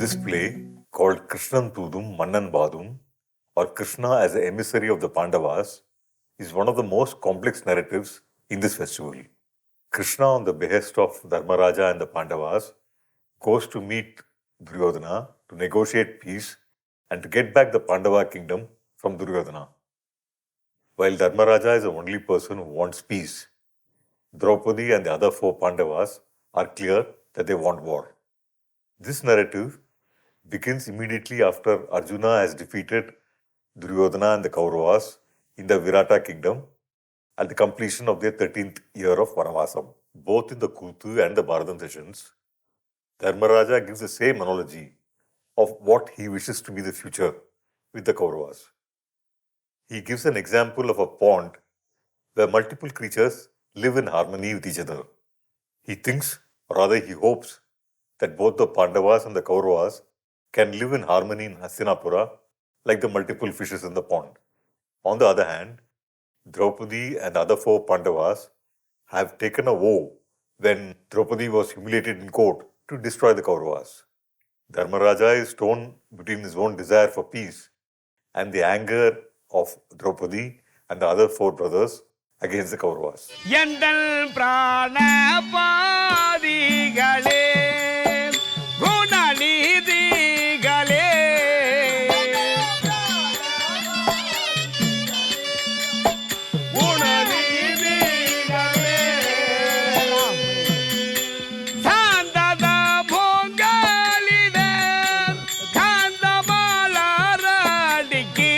This play, called Krishnan Tudum Mannan Badum, or Krishna as the emissary of the Pandavas, is one of the most complex narratives in this festival. Krishna, on the behest of Dharmaraja and the Pandavas, goes to meet Duryodhana to negotiate peace and to get back the Pandava kingdom from Duryodhana. While Dharmaraja is the only person who wants peace, Draupadi and the other four Pandavas are clear that they want war. This narrative begins immediately after Arjuna has defeated Duryodhana and the Kauravas in the Virata kingdom at the completion of their 13th year of Vanavasam. Both in the Kutu and the Bharatam sessions, Dharmaraja gives the same analogy of what he wishes to be the future with the Kauravas. He gives an example of a pond where multiple creatures live in harmony with each other. He thinks, or rather he hopes, that both the Pandavas and the Kauravas can live in harmony in Hastinapura like the multiple fishes in the pond. On the other hand, Draupadi and the other four Pandavas have taken a vow when Draupadi was humiliated in court to destroy the Kauravas. Dharmaraja is torn between his own desire for peace and the anger of Draupadi and the other four brothers against the Kauravas. எந்தன் பிராண பாதிகளே குணநிதிகளே குணநிதிகளே சாந்தத பொங்கலிட காந்த மலரடிக்கு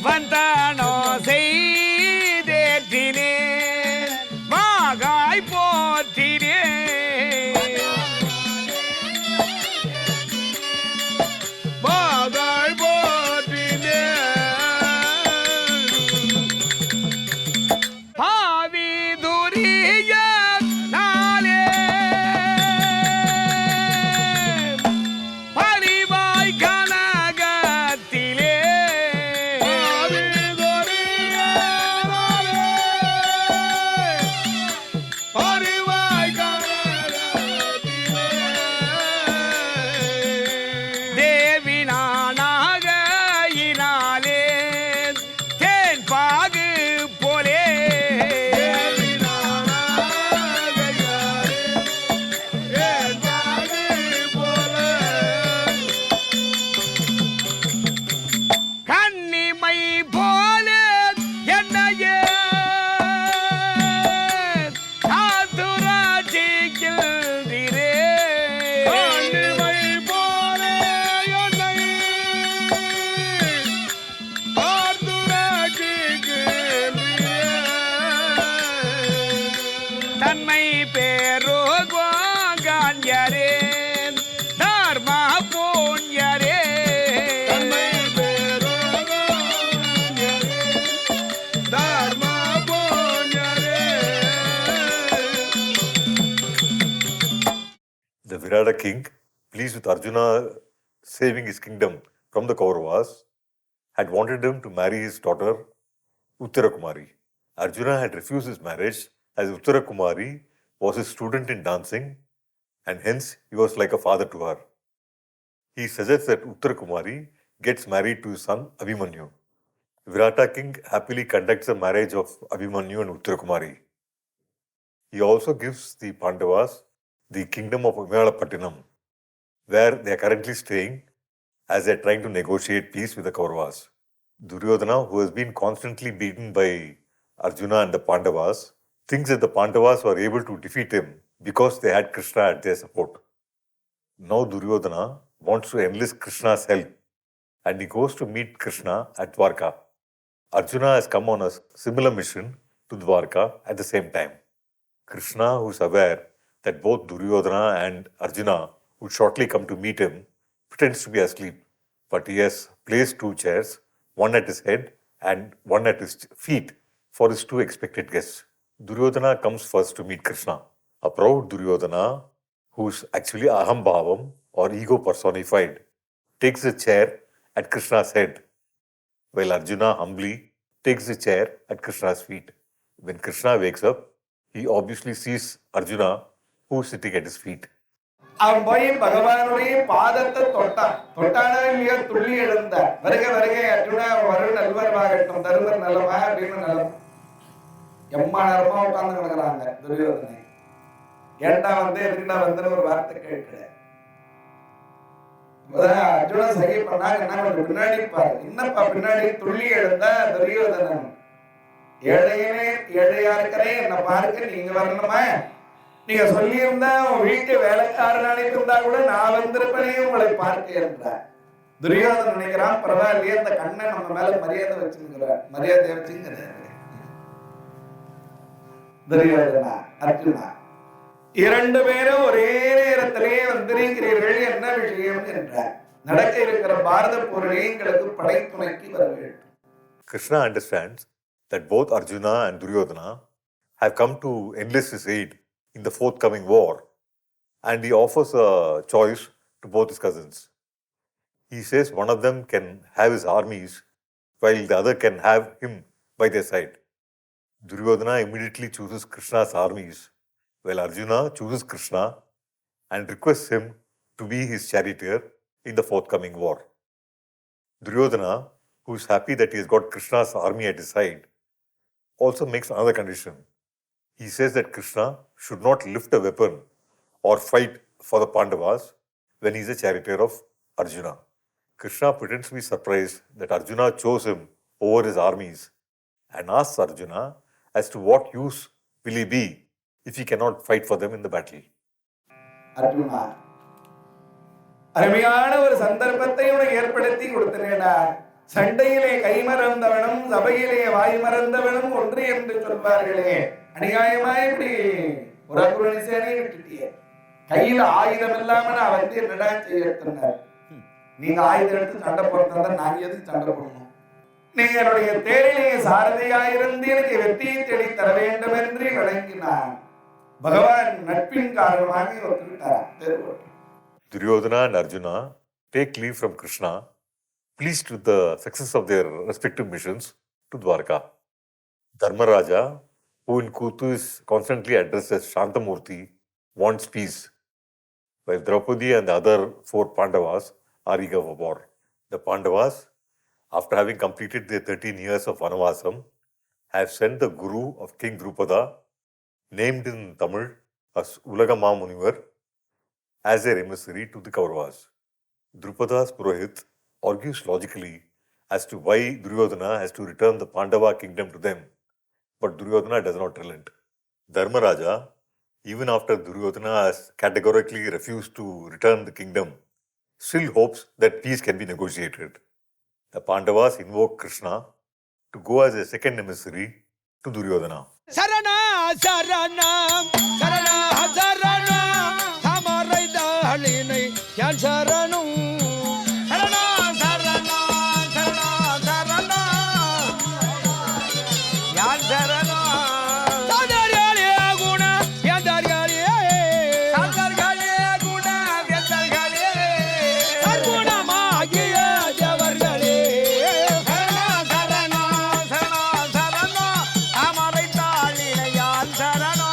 வந்தானோ செய்தேற்றினே மாகாய் போற்றினே மாகாய் போற்றினே பாவி துரிய நாளே பரிவாய் கனகத்திலே தேவினானாகையினாலே தேன் பாகு போலே தேன் பாகு போலே கன்னிமை போலே என்னையே காத்துராட்சிக்கின்றீரே கன்னிமை போலே என்னை காத்துராட்சிக்கின்றீரே தன்மை பேரோகான்யரே தர்ம போன்யரே தன்மை பேரோகான்யரே தர்ம போன்யரே. The Virata king, pleased with Arjuna saving his kingdom from the Kauravas, had wanted him to marry his daughter Uttarakumari. Arjuna had refused his marriage as Uttarakumari was his student in dancing and hence he was like a father to her. He suggests that Uttarakumari gets married to his son Abhimanyu. Virata king happily conducts the marriage of Abhimanyu and Uttarakumari. He also gives the Pandavas the kingdom of Vimalapattinam, where they are currently staying as they are trying to negotiate peace with the Kauravas. Duryodhana, who has been constantly beaten by Arjuna and the Pandavas, thinks that the Pandavas were able to defeat him because they had Krishna at their support. Now Duryodhana wants to enlist Krishna's help and he goes to meet Krishna at Dwarka. Arjuna has come on a similar mission to Dwarka at the same time. Krishna, who is aware that both Duryodhana and Arjuna would shortly come to meet him, pretends to be asleep, but he has placed two chairs, one at his head and one at his feet, for his two expected guests. Duryodhana comes first to meet Krishna. A proud Duryodhana, who's actually Ahambhavam or ego personified, takes a chair at Krishna's head, while Arjuna humbly takes the chair at Krishna's feet. When Krishna wakes up, he obviously sees Arjuna, who is sitting at his feet. அவன் போய் பகவானுடைய பாதத்தை தொட்டான இல்லையோ துள்ளி எழுந்தார். வருக வருக அர்ஜுனா வரு நல்வரவாகட்டும் தருவர் நலமா அப்படின்னு நலம். எம்மா நேரமா உட்கார்ந்து கிடக்குறாங்க துரியோதனை. ஏண்டா வந்து எதுக்குடா வந்துன்னு ஒரு வார்த்தை கேட்கல. அர்ஜுனா சகி பண்ணாங்க, என்ன கொஞ்சம் பின்னாடி பாரு. என்னப்பா பின்னாடி துள்ளி எழுந்தா துரியோதனன். ஏழையா இருக்கிறே என்ன பார்க்க நீங்க வரணுமா? நீங்க சொல்லியிருந்தா உன் வீட்டு வேலைக்காரன் அனுப்பியிருந்தா கூட நான் வந்திருப்பேனே உங்களை பார்க்க என்றார். துரியோதனன் நினைக்கிறான், பரவாயில்லையே அந்த கண்ணன் நம்ம மேல மரியாதை வச்சுக்கிறார். மரியாதை வச்சுங்கிறார். துரியோதனா அர்ஜுனா இரண்டு பேரும் ஒரே நேரத்திலே வந்திருக்கிறீர்கள், என்ன விஷயம் என்றார். நடக்க இருக்கிற பாரத போரிலே எங்களுக்கு படைத்துணைக்கு வர வேண்டும். Krishna understands that both Arjuna and Duryodhana have come to enlist his aid in the forthcoming war, and he offers a choice to both his cousins. He says one of them can have his armies while the other can have him by their side. Duryodhana immediately chooses Krishna's armies, while Arjuna chooses Krishna and requests him to be his charioteer in the forthcoming war. Duryodhana, who is happy that he has got Krishna's army at his side, also makes another condition. He says that Krishna should not lift a weapon or fight for the Pandavas when he is a charioteer of Arjuna. Krishna pretends to be surprised that Arjuna chose him over his armies and asks Arjuna as to what use will he be if he cannot fight for them in the battle. Arjuna, அருமையான ஒரு சந்தர்ப்பத்தை உனக்கு ஏற்படுத்தி கொடுத்தனேடா. சண்டையிலே கை மறந்தவனும் சபையிலே வாய் மறந்தவனும் ஒன்று என்று சொல்வார்களே, அநியாயமா இப்படி ஒரு அகுரணிசேனை விட்டுட்டியே. கையில ஆயுதம் இல்லாம நான் வந்து என்னடா செய்ய? நீங்க ஆயுதம் எடுத்து சண்டை போடுறதா, நாங்க எதுக்கு சண்டை போடணும்? நீங்க என்னுடைய தேரிலே சாரதியாயிருந்து எனக்கு வெற்றியை தேடி தர வேண்டும் என்று வழங்கினான். பகவான் நட்பின் காரணமாக ஒத்துக்கிட்டார். Duryodhana and Arjuna take leave from Krishna, pleased with the success of their respective missions, to Dwarka. Dharmaraja, who in Kutu is constantly addressed as Shantamurti, wants peace, while Draupadi and the other 4 Pandavas are eager for war. The Pandavas, after having completed their 13 years of Vanavasam, have sent the guru of King Drupada, named in Tamil as Ulagama Munivar, as their emissary to the Kauravas. Drupada's Purohit argues logically as to why Duryodhana has to return the Pandava kingdom to them, but Duryodhana does not relent. Dharmaraja, even after Duryodhana has categorically refused to return the kingdom, still hopes that peace can be negotiated. The Pandavas invoke Krishna to go as a second emissary to Duryodhana. சரணா சரணா சரணா சரணா தாமரை தாளினை யான் சரணம். சரணா சரணா சரணா சரணா யான் சரணம். சாதர்காலே குண வேந்தர்காலே சாதர்காலே குண வேந்தர்காலே சர்க்குணமாகிய தேவர்களே. சரணா சரணா சரணா சரணா தாமரை தாளினை யான் சரணம்.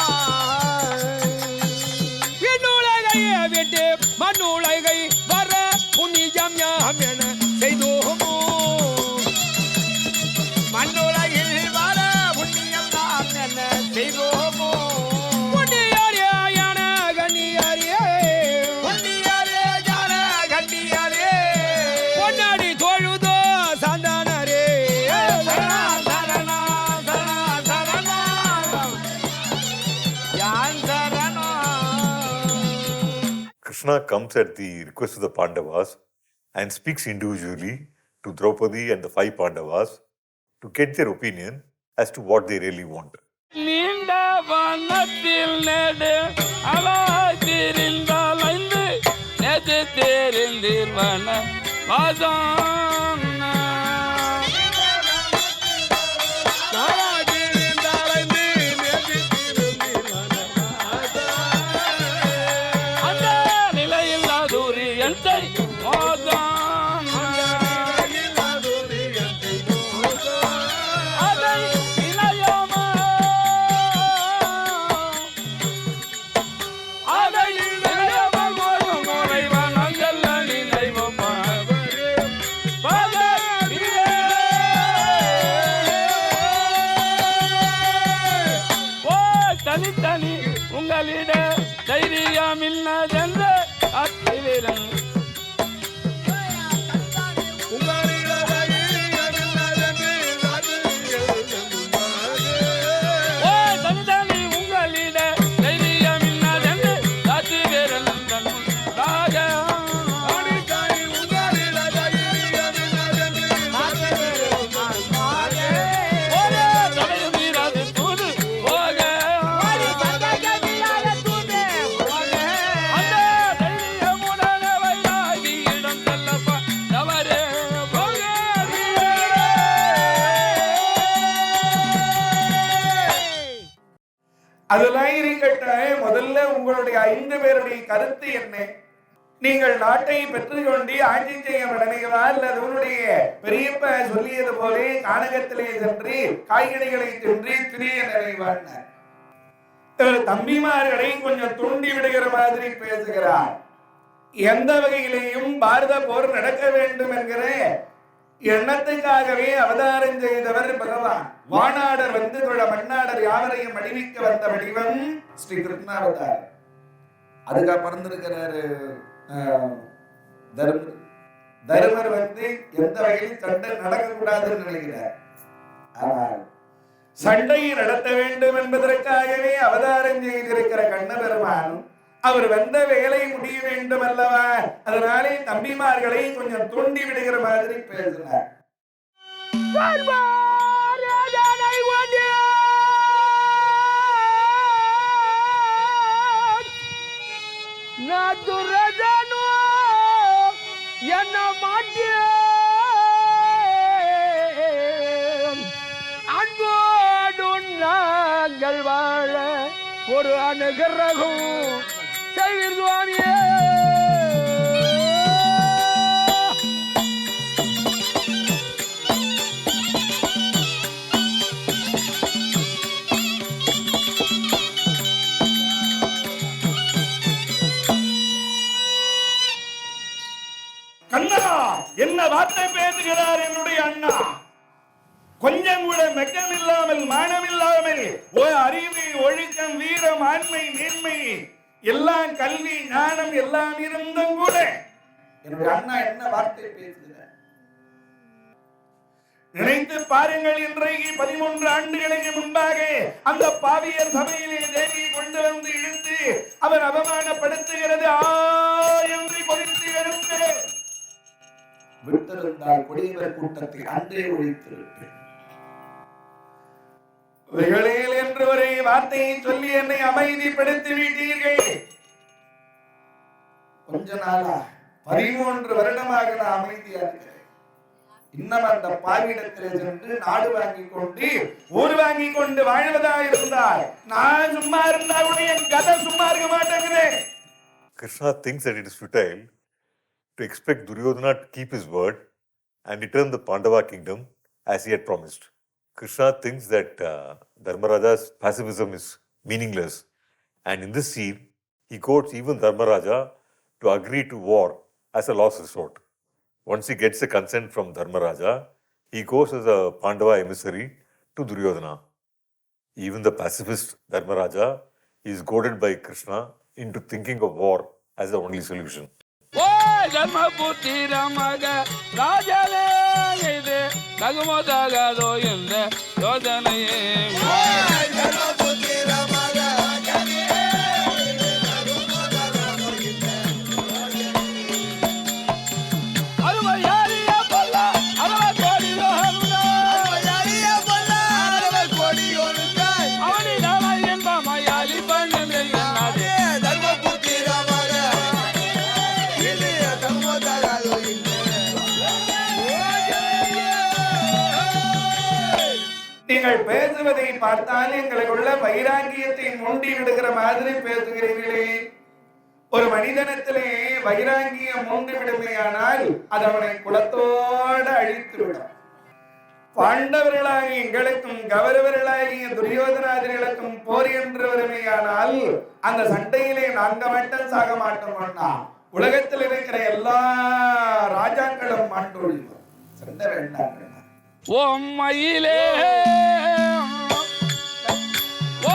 விண்ணுலகையே விட்டு மண்ணுலகை வர புண்ணியம் யாம் என செய்தோமோ. மண்ணுலகில் வர புண்ணியம் யாம் என செய்தோமோ. புண்ணியாரே யான கண்ணியாரே புண்ணியாரே யான கண்ணியாரே பொன்னாடி தொழுதோ சந்தானரே. சரணா சரணா சரணா சரணா யான் சரணம். Krishna comes at the request of the Pandavas and speaks individually to Draupadi and the 5 Pandavas to get their opinion as to what they really want. நீண்ட வனத்தில் நெடு அலாதிரிந்தாலைந்து நெது தெரிந்திருவன வாசம். அந்த நிலையில் அதுரியத்தை மோதம். உங்களிட தைரியம் இல்லதென்று அத்திவீரன் அதெல்லாம் இருக்கட்டும். முதல்ல உங்களுடைய 5 பேருடைய கருத்து என்ன? நீங்கள் நாட்டை பெற்றுக்கொண்டு ஆட்சி செய்ய விடனைகளா அல்லது உன்னுடைய பெரியப்ப சொல்லியது போல கானகத்திலே சென்று காய்கறிகளை சென்று திரிய நிறைவான தம்பிமார்களை கொஞ்சம் தூண்டி விடுகிற மாதிரி பேசுகிறார். எந்த வகையிலேயும் பாரத போர் நடக்க வேண்டும் என்கிற எண்ணத்துக்காகவே அவதாரம் செய்தவர் பகவான். வானாடர் வந்து மண்ணாடர் யாவரையும் அடிவிக்க வந்த வடிவம் ஸ்ரீ கிருஷ்ணாவதார். அதுக்காக பிறந்திருக்கிறாரு தருமர் வந்து எந்த வகையில் சண்டை நடக்கக்கூடாதுன்னு நினைக்கிறார். ஆனால் சண்டையை நடத்த வேண்டும் என்பதற்காகவே அவதாரம் செய்திருக்கிற கண்ண பெருமான் அவர் வந்த வேலை முடிய வேண்டும் அல்லவா? அதனாலே தம்பிமார்களை கொஞ்சம் தூண்டி விடுகிற மாதிரி பேசினார். என்ன மாட்டிய அன்போடு நாங்கள் வாழ ஒரு அனுகிரகம் செய்வானியே. கண்ணா, என்ன வார்த்தை பேசுகிறார் என்னுடைய அண்ணா? கொஞ்சம் கூட மெக்கம் இல்லாமல் மானம் இல்லாமல் அறிவு ஒழுக்கம் வீரம் ஆண்மை நேர்மை எல்லாம் கல்வி ஞானம் எல்லாம் இருந்தும் கூட என்னுடைய அண்ணா என்ன வார்த்தை பேசுகிறார்? நினைத்து பாருங்கள். இன்றைக்கு 13 ஆண்டுகளுக்கு முன்பாக அந்த பாவியர் சபையிலே தேவியை கொண்டு வந்து இழுத்து அவர் அவமானப்படுத்துகிறது என்று கொதித்து எடுத்து விட்டிருந்தால் கொடியவர் கூட்டத்தை அன்றே ஒழித்திருப்பேன். விகளேல் என்று ஒரே வார்த்தையை சொல்லி என்னை அமைதிப்படுத்தி விட்டீர்கள். கொஞ்ச நாளா 13 வருடமாக நான் அமைதியா இருக்கிறேன். இன்னும் அந்த பாவிடத்திலே சென்று நாடு வாங்கி கொண்டு ஊர் வாங்கி கொண்டு வாழ்வதா இருந்தால் நான் சும்மா இருந்தா கூட என் கதை சும்மா இருக்க மாட்டேங்கிறேன். Krishna thinks that it is futile to expect Duryodhana to keep his word and return the Pandava kingdom as he had promised. Krishna thinks that Dharmaraja's pacifism is meaningless, and in this scene, he courts even Dharmaraja to agree to war as a last resort. Once he gets the consent from Dharmaraja, he goes as a Pandava emissary to Duryodhana. Even the pacifist Dharmaraja is goaded by Krishna into thinking of war as the only solution. ஓ தர்மபுத்திர மக ராஜாவே இது தகுமதாகாதோ என்ற யோசனையே. நீங்கள் பேசுவதை பார்த்தால் எங்களுக்குள்ள வைராங்கியத்தை மூண்டி விடுகிற மாதிரி பேசுகிறீர்களே. ஒரு மனிதனத்திலே வைராங்கியம் மூண்டு விடுமையானால் அது அவனை குலத்தோடு அழித்து விடும். பாண்டவர்களாகிய எங்களுக்கும் கௌரவர்களாகிய துரியோதனாதிகளுக்கும் போர் என்று வருமையானால் அந்த சண்டையிலே நாங்கள் மட்டும் சாக மாட்டோம்னா உலகத்தில் இருக்கிற எல்லா ராஜாக்களும் மாண்டோடிவோம். சண்டை வேண்டாம். ஓ மயிலே ஓ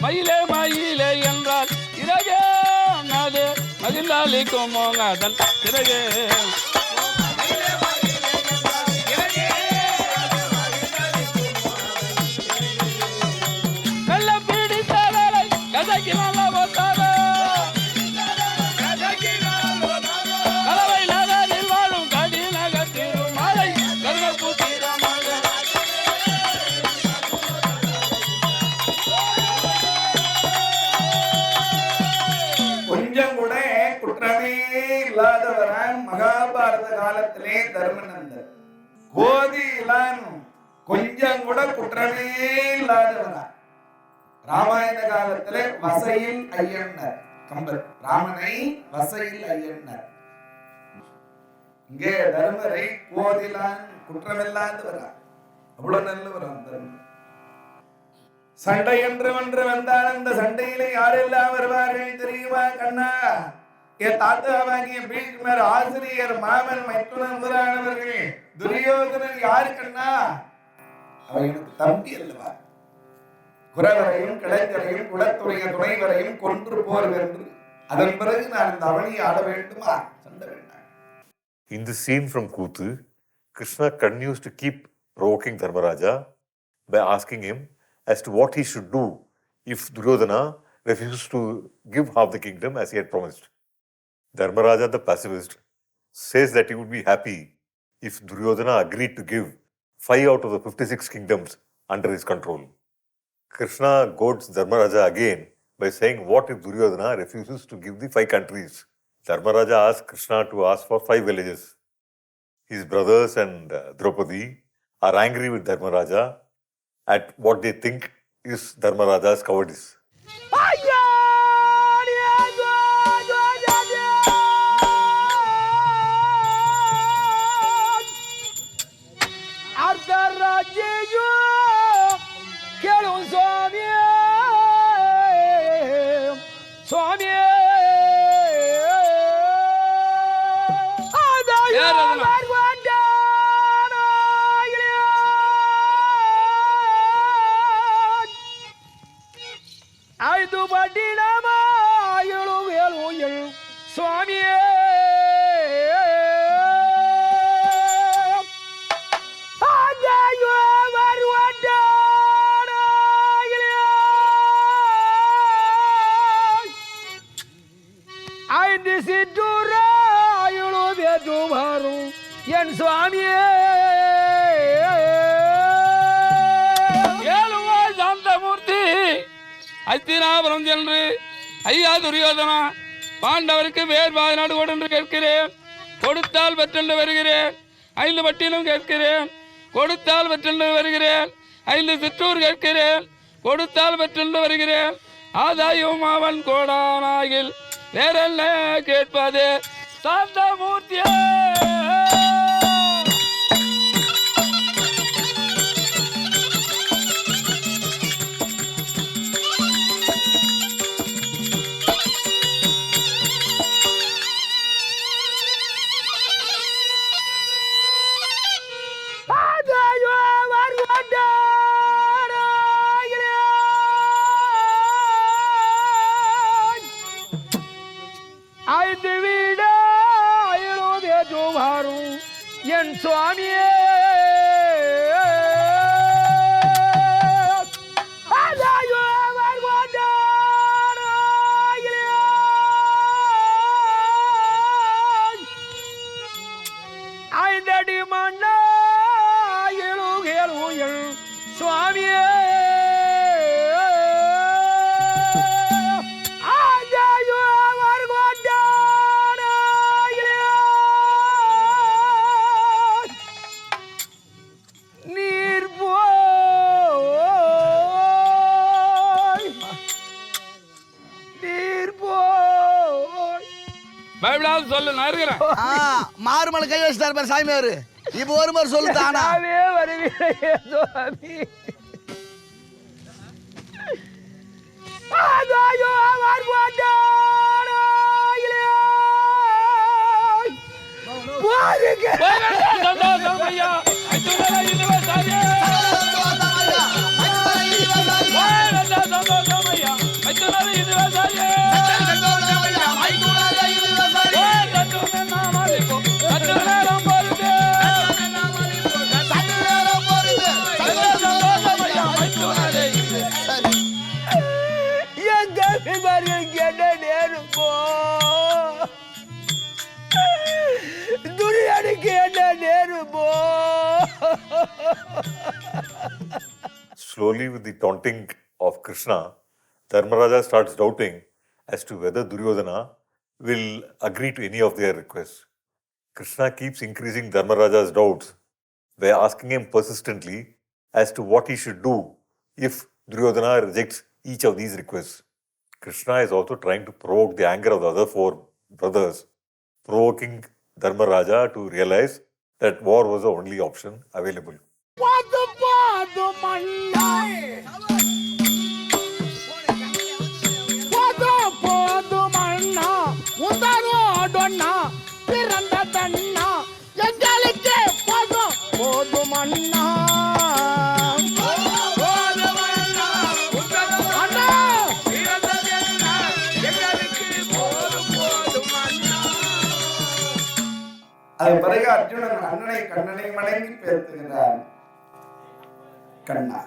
மயிலே மயிலே என்ற பாலிக்கும் அதன் பிறகு வெள்ள பிடித்த வேலை கதைக்கு நல்ல ஒத்தாரோ கலவை நகரில் வாழும் கடிநகத்திலும் மலை கருணபுத்திரமாக கொஞ்சம் கூட குற்றமே இல்லாதவரான் மகாபாரத காலத்திலே தர்மநந்தர். கோதிலான் கொஞ்சம் கூட குற்றமே இல்லாதவரா. ராமாயண காலத்திலே வசையில் ஐயன்னர் கம்பர் ராமனை வசையில் ஐயன்னர். இங்கே தர்மரை கோதிலான் குற்றமில்லாதவரா. அவ்வளவு நல்லவரான் தர்மர். சண்டை என்று ஒன்று வந்தால் அந்த சண்டையிலே யாரெல்லாம் வருவார்கள் தெரியுமா கண்ணா? என் தாத்தாவாகிய பீஷ்மர், ஆசிரியர், மாமன், மைத்துனன் முதலானவர்கள். துரியோதனன் யாரு கண்ணா? அவன் எனக்கு தம்பி அல்லவா? குரவரையும் கிளைஞரையும் குலத்துடைய துணைவரையும் கொன்று போர் வென்று அதன் பிறகு நான் இந்த அவனியை ஆட வேண்டுமா? சண்டை வேண்டாம். In the scene from Kuthu, Krishna continues to keep provoking Dharmaraja by asking him as to what he should do if Duryodhana refuses to give half the kingdom as he had promised. Dharmaraja, the pacifist, says that he would be happy if Duryodhana agreed to give 5 out of the 56 kingdoms under his control. Krishna goads Dharmaraja again by saying, what if Duryodhana refuses to give the 5 countries? Dharmaraja asks Krishna to ask for 5 villages. His brothers and Draupadi are angry with Dharmaraja at what they think is Dharmaraja's cowardice. ஐந்து பட்டினமாயிலும் வேலுயில் சுவாமியே ஐந்து சிற்றூராயிலும் வேற்று வரும் என் சுவாமியே அத்தினாபுரம் சென்று ஐயா துரியோதனா பாண்டவருக்கு வேர் வாய்நாடு கொடு என்று கேட்கிறேன், கொடுத்தால் பெற்றென்று வருகிறேன். 5 பட்டியலும் கேட்கிறேன், கொடுத்தால் பெற்றென்று வருகிறேன். 5 சிற்றூர் கேட்கிறேன், கொடுத்தால் பெற்றென்று வருகிறேன். ஆதாயம் அவன் கோடானாகில் வேறெல்ல கேட்பதே சாந்தமூர்த்தியே. ஐந்து வீடாயிலும் வேற்று வரும் என் சுவாமியே ஐந்தடி மண்ணாயிலும் ஏழும் சுவாமியே பைபிளாவது சொல்லு, நான் இருக்கிறேன். மாறுமலை கை வச்சுட்டாரு பாரு சாமியாரு. இப்போ ஒரு மாதிரி சொல்லு தானா வருவீரே சுவாமி. Slowly, with the taunting of Krishna, Dharmaraja starts doubting as to whether Duryodhana will agree to any of their requests. Krishna keeps increasing Dharmaraja's doubts by asking him persistently as to what he should do if Duryodhana rejects each of these requests. Krishna is also trying to provoke the anger of the other four brothers, provoking Dharmaraja to realize that war was the only option available. அது பிறகு அர்ஜுனன் அண்ணனை கண்ணனை வணங்கி பேசுகிறார். கண்ணா,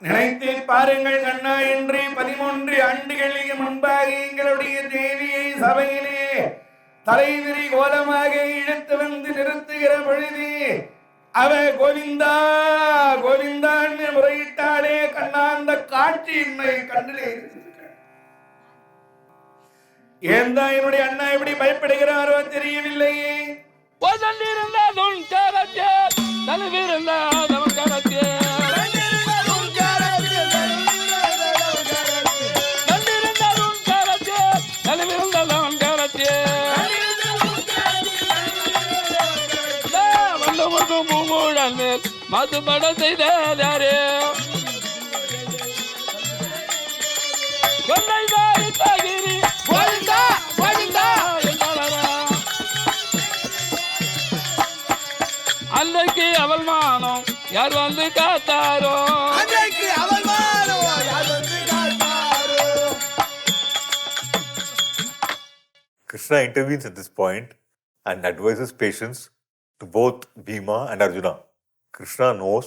நினைத்து பாருங்கள் கண்ணா, என்று 13 ஆண்டுகளுக்கு முன்பாக எங்களுடைய தேவியை சபையிலே தலைவிரி கோலமாக இழுத்து வந்து நிறுத்துகிற பொழுது அவ கோவிந்தா கோவிந்தா என்று முறையிட்டாலே கண்ணா, அந்த காட்சி என்னை கண்ணிலே இருக்கிறது. ஏன் தான் என்னுடைய அண்ணா எப்படி பயப்படுகிறாரோ தெரியவில்லையே. மதுபட செய்தாரே அன்றைக்கு அவள் மானம் யார் வந்து காத்தாரோ, அன்றைக்கு அவள் மானோ யார் வந்து காத்தாரோ. Krishna intervenes at this point and advises patience to both Bhima and Arjuna. Krishna knows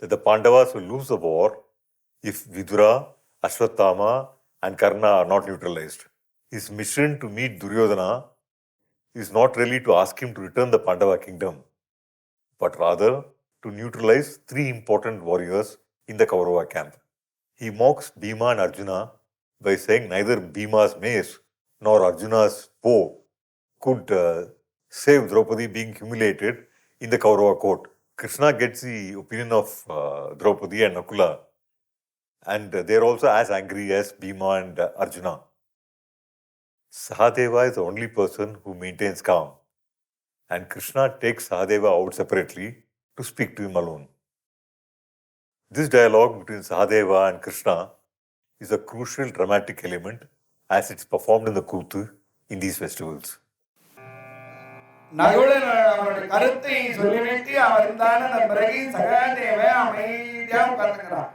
that the Pandavas will lose the war if Vidura, Ashwatthama and Karna are not neutralized. His mission to meet Duryodhana is not really to ask him to return the Pandava kingdom, but rather to neutralize 3 important warriors in the Kaurava camp. He mocks Bhima and Arjuna by saying neither Bhima's mace nor Arjuna's bow could save Draupadi being humiliated in the Kaurava court. Krishna gets the opinion of Draupadi and Nakula, and they're also as angry as Bhima and Arjuna. Sahadeva is the only person who maintains calm, and Krishna takes Sahadeva out separately to speak to him alone. This dialogue between Sahadeva and Krishna is a crucial dramatic element as it's performed in the Kuthu in these festivals. Nakulan அவனுடைய கருத்தை சொல்லிவிட்டு அவர் தான பிறகு சகாதேவ அமைதியா உட்கார்ந்துக்கிறான்.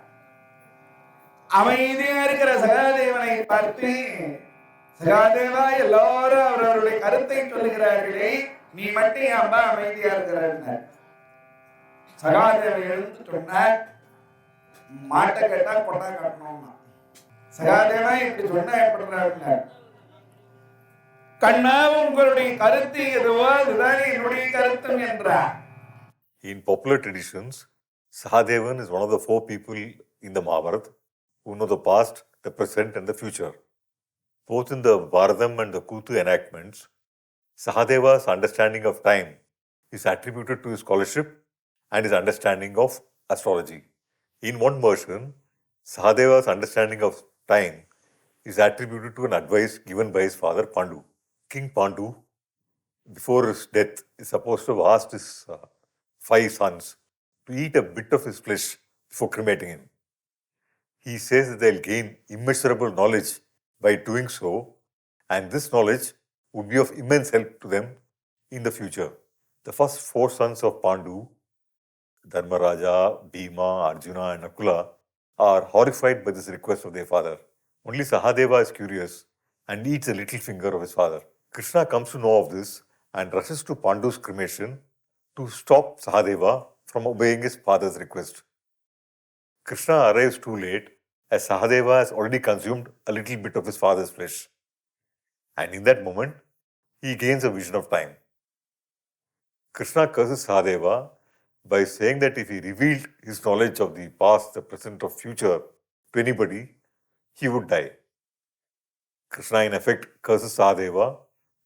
அமைதியா இருக்கிற சகாதேவனை பார்த்து, சகாதேவா எல்லாரும் அவரவருடைய கருத்தை சொல்லுகிறார்களே, நீ மட்டும் அம்மா அமைதியா இருக்கிறார். சகாதேவன் எழுந்து சொன்னார், மாட்டை கேட்டா கொட்டா கட்டணும்னா. சகாதேவா இப்படி சொன்னா எப்படின்னா, கண்ணா உங்களுடைய கருத்து எதுவோ அதுதான் என்னுடைய கருத்தும் என்றார். In popular traditions, Sahadevan is one of the 4 people in the Mahabharata who know the past, the present and the future. Both in the Bharatam and the Kuthu enactments, Sahadeva's understanding of time is attributed to his scholarship and his understanding of astrology. In one version, Sahadeva's understanding of time is attributed to an advice given by his father Pandu. King Pandu, before his death, is supposed to have asked his 5 sons to eat a bit of his flesh before cremating him. He says that they'll gain immeasurable knowledge by doing so, and this knowledge would be of immense help to them in the future. The first 4 sons of Pandu, Dharmaraja, Bhima, Arjuna and Nakula, are horrified by this request of their father. Only Sahadeva is curious and eats a little finger of his father. Krishna comes to know of this and rushes to Pandu's cremation to stop Sahadeva from obeying his father's request. Krishna arrives too late as Sahadeva has already consumed a little bit of his father's flesh. And in that moment, he gains a vision of time. Krishna curses Sahadeva by saying that if he revealed his knowledge of the past, the present, or future to anybody, he would die. Krishna, in effect, curses Sahadeva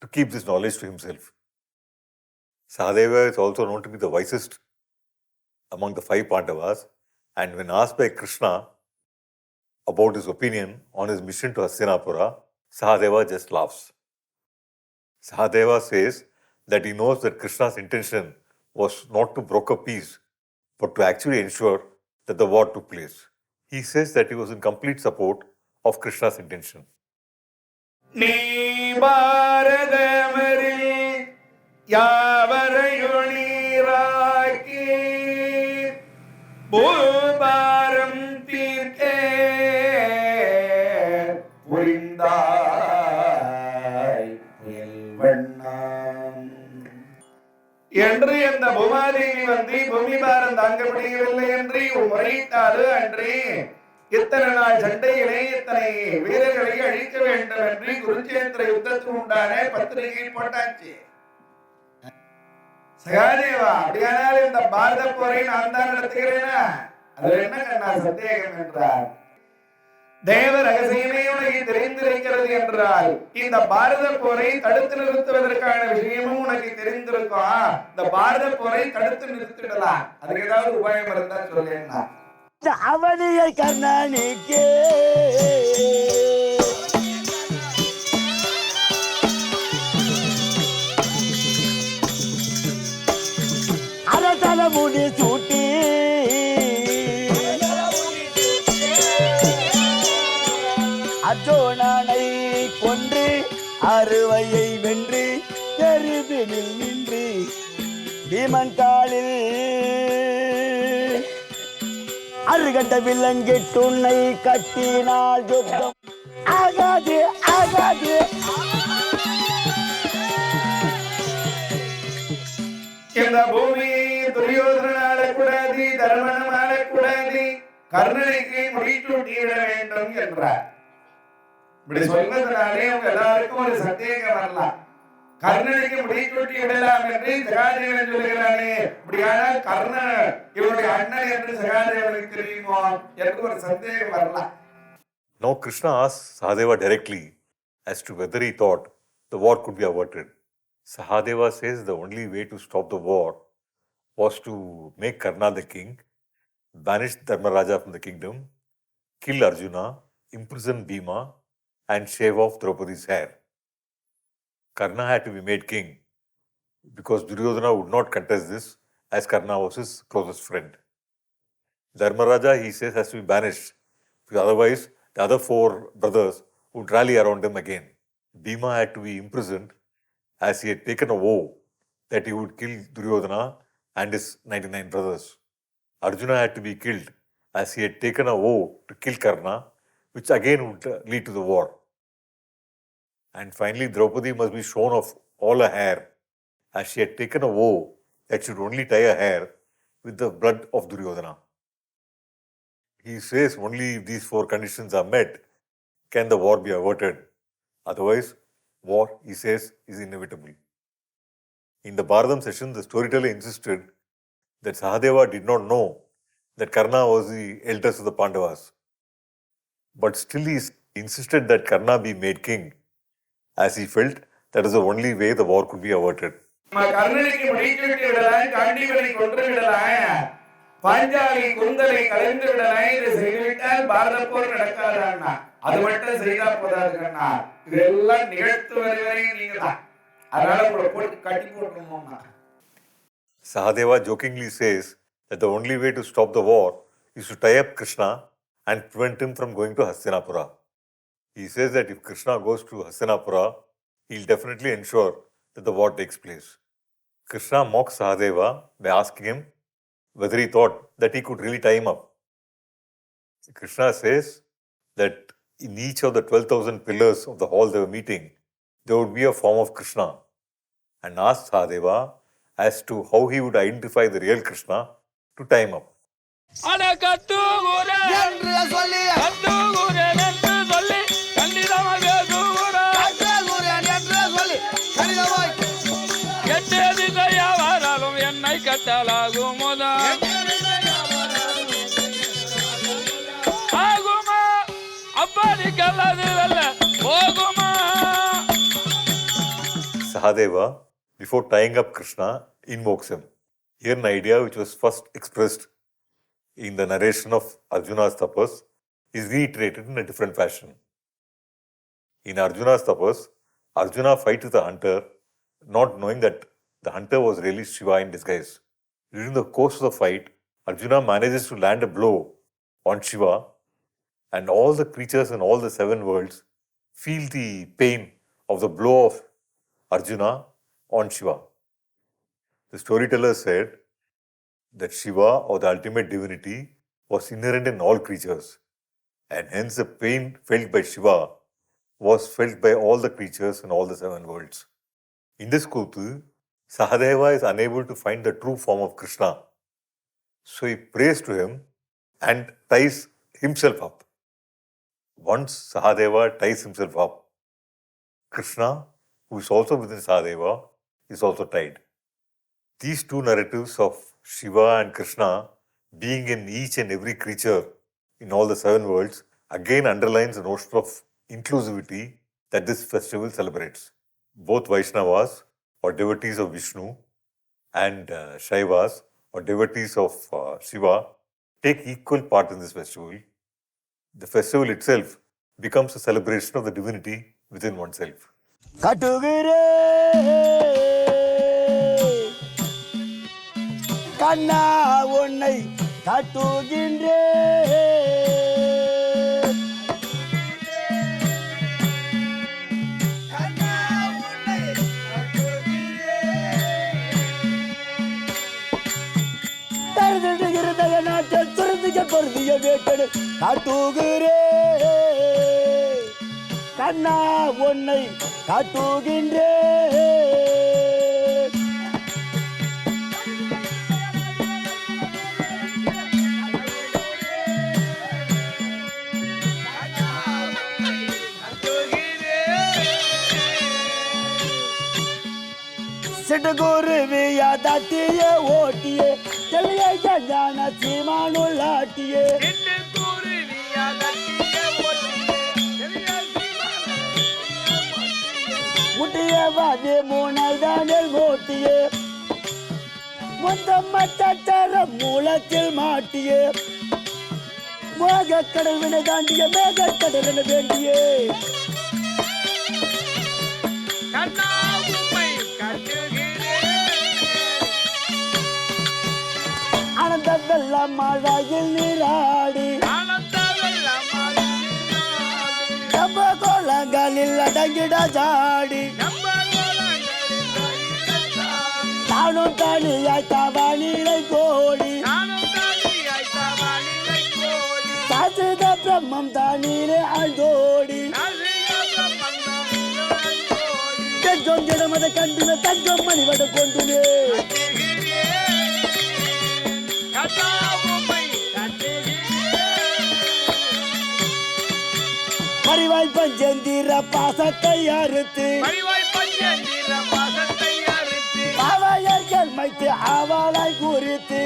to keep this knowledge to himself. Sahadeva is also known to be the wisest among the 5 Pandavas, and when asked by Krishna about his opinion on his mission to Hastinapura, Sahadeva just laughs. Sahadeva says that he knows that Krishna's intention was not to broker peace, but to actually ensure that the war took place. He says that he was in complete support of Krishna's intention. நீ பாரதமரில் யாவரையும் நீராக்கி பூபாரம் தீர்க்க புரிந்தாய் புயல்வண்ணாம் என்று அந்த பூமாதேவி வந்து பூமி பாரம் தாங்க முடியவில்லை என்று முறையிட்டாரு அன்றே இத்தனை நாள் சண்டையிலே இத்தனை வீரர்களை அழிக்க வேண்டும் என்று குருச்சேத்திர யுத்தத்துக்கு உண்டான பத்திரிகை போட்டாச்சு. சகாதேவா, அப்படியானால் இந்த பாரத போரை நான் தான் நடத்துகிறேனா? அது என்ன கண்ணா சந்தேகம் என்றார். தேவ ரகசியமே உனக்கு தெரிந்திருக்கிறது என்றால் இந்த பாரத போரை தடுத்து நிறுத்துவதற்கான விஷயமும் உனக்கு தெரிந்திருக்கும். இந்த பாரத போரை தடுத்து நிறுத்திடலாம், அதுக்கு ஏதாவது உபாயம் இருந்தா சொல்லேன்னா. அவனியை கண்ணனுக்கே அரசல முடி சூட்டி அர்ஜுனனை கொன்று அறுவையை வென்று தெருவினில் நின்று பீமன் காலில் அருகண்ட விலங்கிட்டு உன்னை கட்டினால் யுத்தம் ஆகாது ஆகாது. இந்த பூமியை துரியோதனன் ஆளக்கூடாது, தர்மனும் ஆளக்கூடாது, கர்ணனுக்கு முடிசூட்டி விட வேண்டும் என்றார். இப்படி சொல்வதனாலே அவங்க எல்லாருக்கும் ஒரு சந்தேகம் வரலாம். கர்ணனுக்கு முடிசூட்டி விடலாம் என்று சகாதேவன் சொல்லுகிறானே, இப்படியானால் கர்ணன் இவருடைய அண்ணன் என்று சகாதேவனுக்கு தெரியுமோ என்று ஒரு சந்தேகம் வரலாம். Now Krishna asks Sahadeva directly as to whether he thought the war could be averted. Sahadeva says the only way to stop the war was to make Karna the king, banish Dharmaraja from the kingdom, kill Arjuna, imprison Bhima, and shave off Draupadi's hair. Karna had to be made king because Duryodhana would not contest this, as Karna was his closest friend. Dharmaraja, he says, has to be banished because otherwise the other 4 brothers would rally around him again. Bhima had to be imprisoned as he had taken a vow that he would kill Duryodhana and his 99 brothers. Arjuna had to be killed as he had taken a vow to kill Karna, which again would lead to the war. And finally, Draupadi must be shorn of all her hair, as she had taken a vow that she would only tie her hair with the blood of Duryodhana. He says only if these 4 conditions are met can the war be averted. Otherwise, war, he says, is inevitable. In the Bharatam session, the storyteller insisted that Sahadeva did not know that Karna was the eldest of the Pandavas. But still he insisted that Karna be made king, as he felt that is the only way the war could be averted. கர்ணனுக்கு முடிசூட்டி விடலாம், காண்டீவனை கொன்று விடலாம், பாஞ்சாலி குந்தலை கலைந்து விடலாம். இதை செய்துவிட்டால் பாரத போர் நடக்காதா? அது மட்டும் செய்தா போதாது கண்ணா, இதெல்லாம் நிகழ்த்து வருவரையும் நீங்க தான், அதனால உங்களை போட்டு கட்டி போட்டுருமோம்னா. Sahadeva jokingly says that the only way to stop the war is to tie up Krishna and prevent him from going to Hastinapura. He says that if Krishna goes to Hastinapura, he'll definitely ensure that the war takes place. Krishna mocks Sahadeva by asking him whether he thought that he could really tie him up. Krishna says that in each of the 12,000 pillars of the hall they were meeting, there would be a form of Krishna, and asked Sahadeva as to how he would identify the real Krishna to tie him up. அட கட்டுகுரே என்று சொல்லி கட்டுகுரே என்று சொல்லி கண்டிதமாக பேசுகுரே என்று சொல்லி கடிதமாய் எட்டே திசையா வராலும் என்னை கட்டலாகுமுதா ஆகுமா அப்படி கல்லாது வெல்ல போகுமா. Sahadeva, before tying up Krishna, invokes him. Here an idea which was first expressed in the narration of Arjuna's tapas is reiterated in a different fashion. In Arjuna's tapas, Arjuna fights with a hunter, not knowing that the hunter was really Shiva in disguise. During the course of the fight, Arjuna manages to land a blow on Shiva, and all the creatures in all the 7 worlds feel the pain of the blow of Arjuna on Shiva. The storyteller said that Shiva, or the ultimate divinity, was inherent in all creatures, and hence the pain felt by Shiva was felt by all the creatures in all the 7 worlds. In this Kutu, Sahadeva is unable to find the true form of Krishna, so he prays to him and ties himself up. Once Sahadeva ties himself up, Krishna, who is also within Sahadeva, is also tied. These two narratives of Shiva and Krishna being in each and every creature in all the 7 worlds again underlines the notion of inclusivity that this festival celebrates. Both Vaishnavas, or devotees of Vishnu, and Shaivas, or devotees of Shiva, take equal part in this festival. The festival itself becomes a celebration of the divinity within oneself. கட்டுகிறே கண்ணா உன்னை கட்டுகின்றே இருதய நாட்டில் துறந்திய பொருந்திய வேட்டடு காட்டுகிறே கண்ணா உன்னை காட்டுகின்றே. சிட்டுக்குருவியா தட்டிய ஓட்டியே தெளிய ஞான சீமானுள்ளாட்டியே முட்டிய வாதி மூணால் மூட்டியே மொத்தம் மத்தர மூலத்தில் மாட்டியே மோக கடவினை தாண்டிய மேக கடலின வேண்டியே ஆனந்த வெள்ள மழையில் நீராடி நம்ம கோலங்களில் அடங்கிட ஜாடி நானும் தனியாய் தவானிலை கோடி சாசித பிரம்மம் தானீரே அழ்தோடி தஞ்சம் ஜடமத கண்டுன தஞ்சம் மணிவட கொண்டுனே பரிவாய் பஞ்சந்திர பாசத்தை அறுத்து பாவையர்கள் மைத்து ஆவாளாய் குறித்து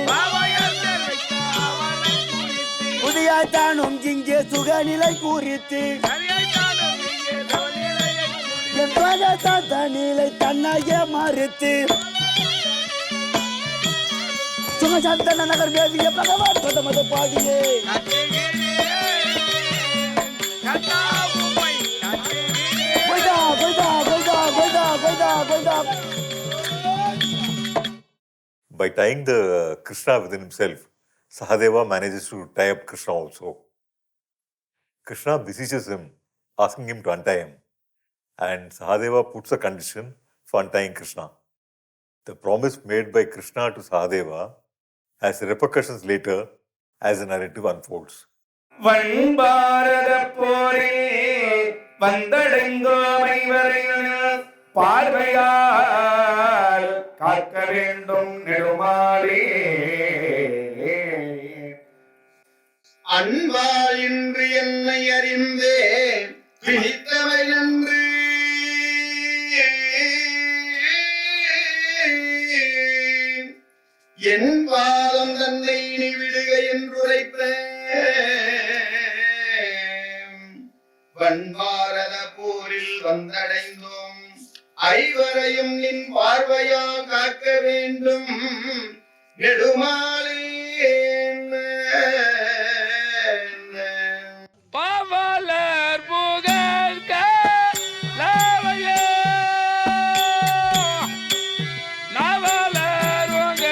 புதியாய் தானும் இங்கே சுகநிலை குறித்து தனிலை தன்னையே மறுத்து சுகசந்தன நகர் வேதிய பகவான் பதமத பாடியே By tying the Krishna within himself, Sahadeva manages to tie up Krishna also. Krishna beseeches him, asking him to untie him, and Sahadeva puts a condition for untying Krishna. The promise made by Krishna to Sahadeva has repercussions later as the narrative unfolds. வண்பாரத போரே வந்தடைந்தோமை வரையில் பார்வையால் காக்க வேண்டும் நெடுமாறே அன்பால் இன்று என்னை அறிந்தே பிடித்தவை நன்று என் பாதம் தன்னை நீ விடுக என்றுரைப்ப வன்பாரத போரில் வந்தடைந்தோம் ஐவரையும் நின் பார்வையா காக்க வேண்டும் நெடுமாலே பாவலர் புகழ்க லாவையே நாவலர் புகழ்க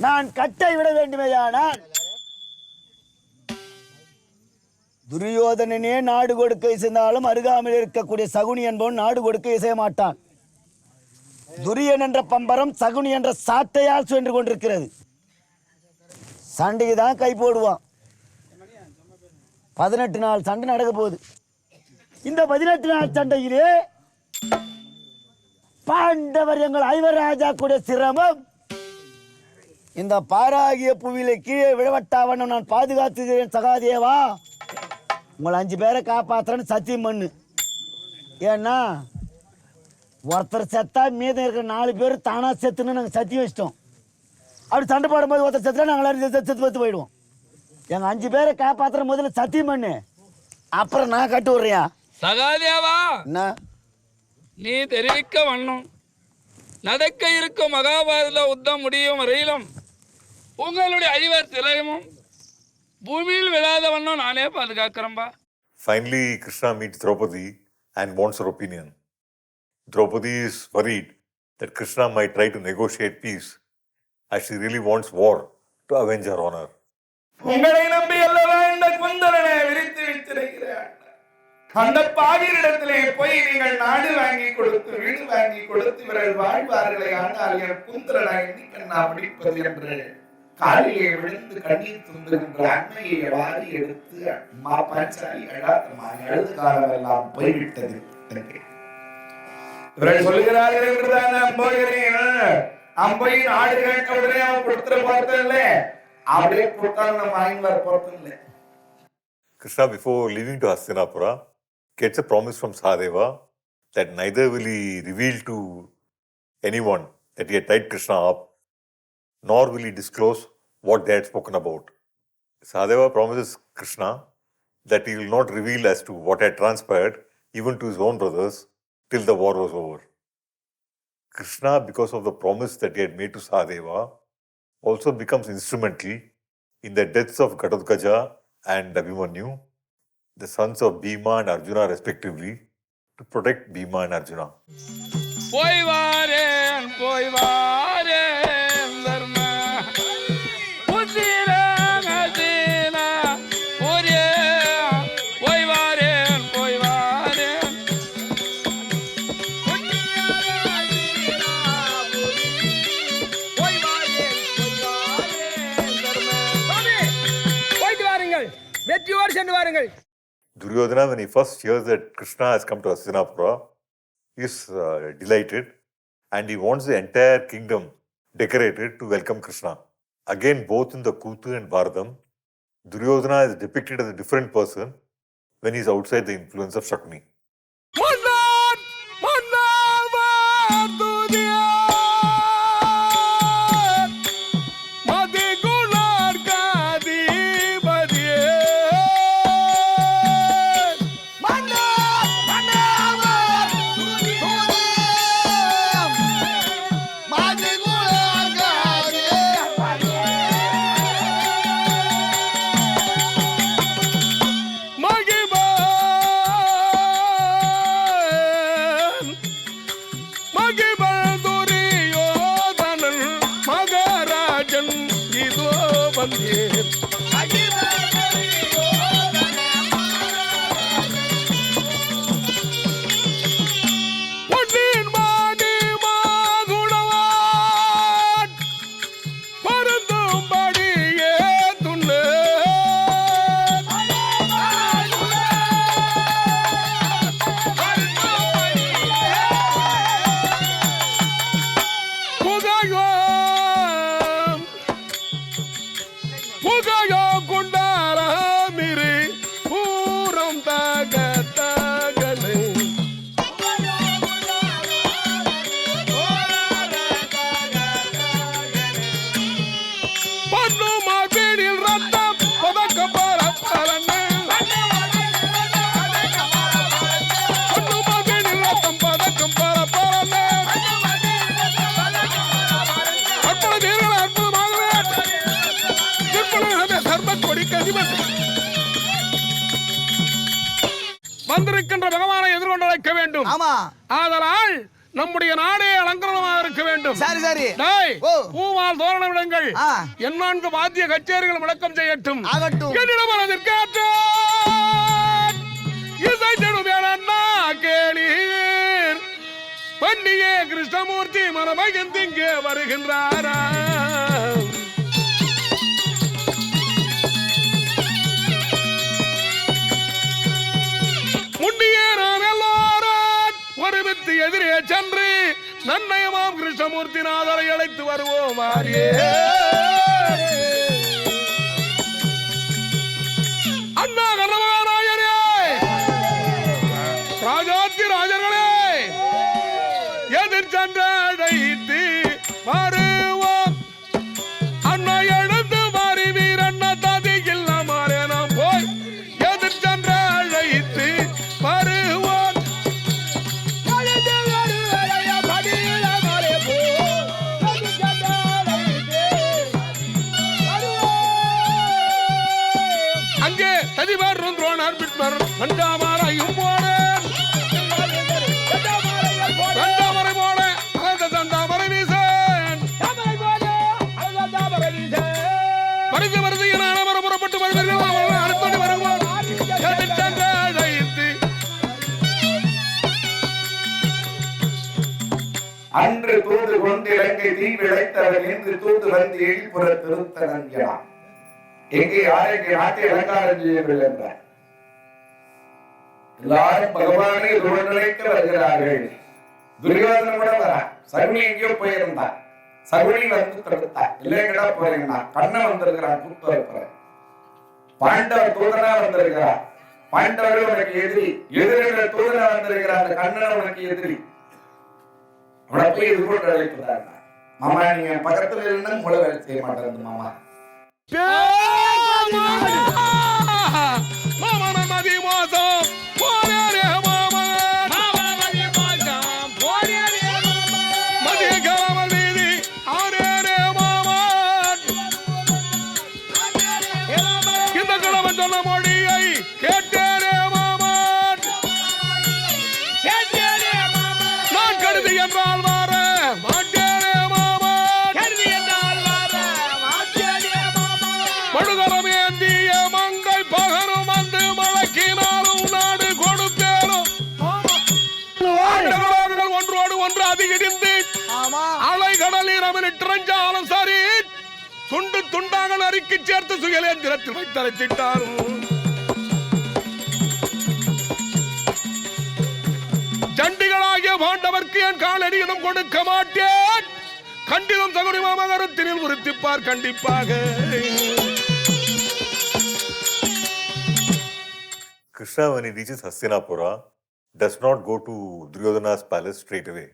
நான் கட்டை விட வேண்டுமேயானால் துரியோதனனே நாடு கொடுக்க இசைந்தாலும் அருகாமையில் இருக்கக்கூடிய சகுனி என்பவன் நாடு கொடுக்க இசைய மாட்டான். துரியன் என்ற பம்பரம் சகுனி என்ற சாட்டையால் சென்று கொண்டிருக்கிறது. சண்டைக்கு தான் கை போடுவான். 18 நாள் சண்டை நடக்க போகுது. இந்த 18 நாள் சண்டையிலே பாண்டவர் எங்கள் ஐவர் ராஜா கூட சிரமம் இந்த பாராகிய புவியில கீழே விழவட்டாவண்ணம் நான் பாதுகாத்துகிறேன் சகாதேவா. உங்களை 5 பேரை காப்பாற்றுறேன்னு சத்தியம் பண்ணு. ஏன்னா ஒருத்தர் செத்தா மீதம் இருக்கிற 4 பேர் தானா செத்துன்னு நாங்கள் சத்தியம் வச்சிட்டோம். அப்படி சண்டை போடும்போது ஒருத்தர் செத்துனா நாங்கள் செத்து போயிடுவோம். எங்கள் 5 பேரை காப்பாற்றுற முதல்ல சத்தியம் பண்ணு, அப்புறம் நான் கட்டு விடுறேன். சகாதேவா, என்ன நீ தெரிவிக்க வண்ணம் நடக்க இருக்கும் மகாபாரத யுத்தம் முடியும் வரையிலும் உங்களுடைய ஐவர் திலகமும் பூமியில் விழாத வண்ணம் நானே பாதுகாக்கிறேன்பா. Finally, Krishna meets Draupadi and wants her opinion. Draupadi is worried that Krishna might try to negotiate peace, as she really wants war to avenge her honor. உங்களை நம்பி அல்லவா இந்த குந்தரனை விரித்து வைத்திருக்கிறார். அந்த பாவியரிடத்திலே போய் நீங்கள் நாடு வாங்கி கொடுத்து வீடு வாங்கி கொடுத்து இவர்கள் வாழ்வார்களே, ஆனால் என் குந்தரனை எண்ணிக்கண்ணா பிடிப்பது என்று காலிலே விழுந்து கண்ணீர் துந்துகின்ற அன்னையை வாரி எடுத்து அம்மா பாஞ்சாலி அழுது காலமெல்லாம் போய்விட்டது. இவர்கள் சொல்லுகிறார்கள் என்றுதான் அம்போகிறேன். அம்பையின் ஆடு கேட்ட உடனே அவன் கொடுத்துட பார்த்ததில்ல, அப்படியே கொடுத்தாலும் நம்ம வாங்கி பார்த்ததில்ல. Krishna, before leaving to Hastinapura, gets a promise from Sahadeva that neither will he reveal to anyone that he had tied Krishna up, nor will he disclose what they had spoken about. Sahadeva promises Krishna that he will not reveal as to what had transpired even to his own brothers till the war was over. Krishna, because of the promise that he had made to Sahadeva, also becomes instrumental in the deaths of Gatotkaja and Abhimanyu, the sons of Bhima and Arjuna respectively, to protect Bhima and Arjuna. போய் வாரேன் தர்ம புத்திர நதினா ஒரே போய் வாரேன் போயிட்டு வாருங்கள், வெற்றியோடு சென்று வாருங்கள். Duryodhana, when he first hears that Krishna has come to Hastinapura, he is delighted and he wants the entire kingdom decorated to welcome Krishna. Again, both in the Kutu and Bharadam, Duryodhana is depicted as a different person when he is outside the influence of Shakuni. புகையோ குண்டாரமிரு Pooram தக தகனு பண்ணுமா வீடில் ரத்தம் பதக்க பரப்பரன்னு பண்ணுமா வீடில் ரத்தம் பதக்கம் பரப்பரன்னு அற்புத வீரர்கள் அற்புதமாகவே சர்பத் கொடி கதிபன் வந்திருக்கின்ற பகவானை எதிர்கொண்டு அழைக்க வேண்டும். ஆமா. ஆதலால் நம்முடைய நாடே அலங்கரணமாக இருக்க வேண்டும். சரி சரி. டேய், ஓ. பூவால் தோரண விடுங்கள். ஆ. என்னான்கு வாத்திய கச்சேரிகள் முழக்கம் செய்யட்டும். ஆகட்டும். என்னிடம் மனதிற்கேற்ற இசை தெருவேலன்னா கேளீர். பண்டிகே கிருஷ்ணமூர்த்தி மனமகிழ்ந்து இங்கே வருகின்றாரா. முன்னியே நாம் எல்லாரும் ஒருமித்து எதிரே சென்று நன்னயமாம் கிருஷ்ணமூர்த்தி நாதரை அழைத்து வருவோம். அண்ணா கர்ணமகாராயரே, ராஜாத்தி ராஜர்களே, எதிர் சென்று அழைத்து வருவோம். அண்ணா எழுந்து மாறி வீரண்ணா தாதி இல்லாமலே நாம் போய் எதிர் சென்று அழைத்து வருவோம். அங்கே ததிபார் ருத்ரோனார் பிட்மர் நண்டாமாரையும் போல நண்டாமரை போல அந்த தண்டாமரை வீசன் வருது வருது என அனைவர புறப்பட்டு வருவீர்கள். அடுத்தோடு வருவோம். அழைத்து அன்று தூது கொண்டு இலங்கை தீவிழைத்தவன் என்று தூது வந்து எழில்புற திருத்தன் எனான். எங்கே யாருக்கு நாட்டை அலங்காரம் செய்யவில்லை என்றார். எல்லாரும் பகவானை துவநிலைக்க வருகிறார்கள். துரியோதனன் கூட வரான். சகுனி எங்கேயோ போயிருந்தான். சகுனி வந்து தடுத்தான். இல்லைங்கடா போறீங்கன்னா கண்ணன் வந்திருக்கிறான். கூப்பிட்டு வரப்போறேன். பாண்டவர் தூதனா வந்திருக்கிறார். பாண்டவர் உனக்கு எதிரி. எதிரிகள் தூதனா வந்திருக்கிறார். அந்த கண்ணன் உனக்கு எதிரி. அவனை போய் இது போட்டு அழைக்கிறார். மாமா நீங்க பக்கத்துல இருந்தா மூளை வேலை செய்ய மாட்டேன் மாமா. இந்த கிழவன் சொன்ன மொழியை கேட்டேனே மாமான். நான் கருதி என்றால் மாற மாட்டேனே மாமான். மழுதரம் ஏந்திய மங்கள் பகரும் வந்து மழக்கினாலும் நாடு கொடுப்பேனும். ஒன்றோடு ஒன்று அதிகரிந்து அலை கடலில் அமனிட்டிரஞ்சாலும் சரி துண்டு துண்டாக நறுக்கி சேர்த்து சுயலேந்திரத்தில் வைத்தரைத்திட்டாரும். ஜண்டிகளாகிய பாண்டவர்க்கு என் காலடியிடம் கொடுக்க மாட்டேன். கண்டிலும் சகுனி மாமகரத்தினில் உறுத்திப்பார் கண்டிப்பாக. Krishna, when he reaches Hastinapura, does not go to Duryodhana's palace straight away.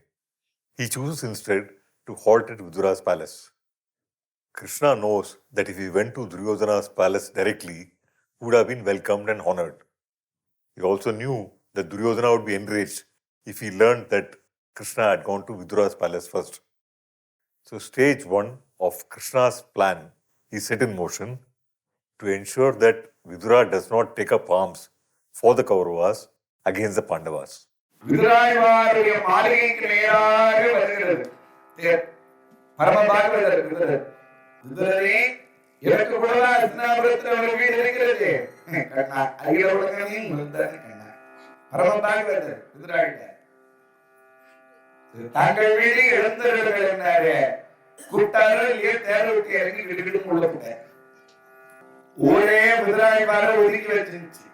He chooses instead to halt at Vidura's palace. Krishna knows that if he went to Duryodhana's palace directly, he would have been welcomed and honored. He also knew that Duryodhana would be enraged if he learned that Krishna had gone to Vidura's palace first. So stage 1 of Krishna's plan is set in motion to ensure that Vidura does not take up arms for the Kauravas against the Pandavas. விதுராய்வாருடைய மாளிகைக்கு நேராக வருகிறது தேர். பரமபாகவதர் விதுரர். விதுரரே, எனக்கு கூட ஹஸ்தினாபுரத்தில் ஒரு வீடு இருக்கிறது. கண்ணா அகில உலகனையும் முதல்தான் கண்ணா. பரமபாகவதர் விதுராயிட்ட தாங்கள் வீடு எழுந்தவர்கள் என்னாரு கூப்பிட்டாரோ இல்லையோ தேர விட்டு இறங்கி கிடுகிடும் உள்ள கூட ஊரே விதுராய்வார ஒதுக்கி வச்சிருந்துச்சு.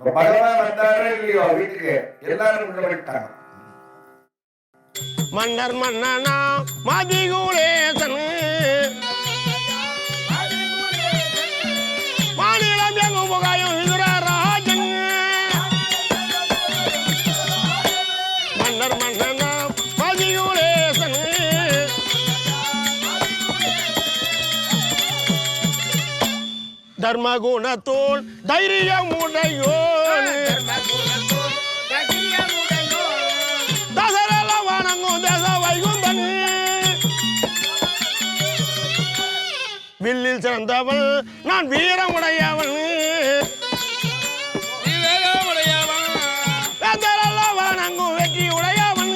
பகவான் வந்தாரோ இல்லையோ வீட்டுக்கு எல்லாரும் உள்ள விட்டாங்க. மன்னர் மன்னனா மதிகுலே தர்மகுணத்தோள் தைரியமுடையோன் தசரல வணங்கும் தேச வைகுந்தன் வில்லில் சிறந்தவன் நான் வீரமுடையவன் வணங்கும் வெற்றி உடையவன்.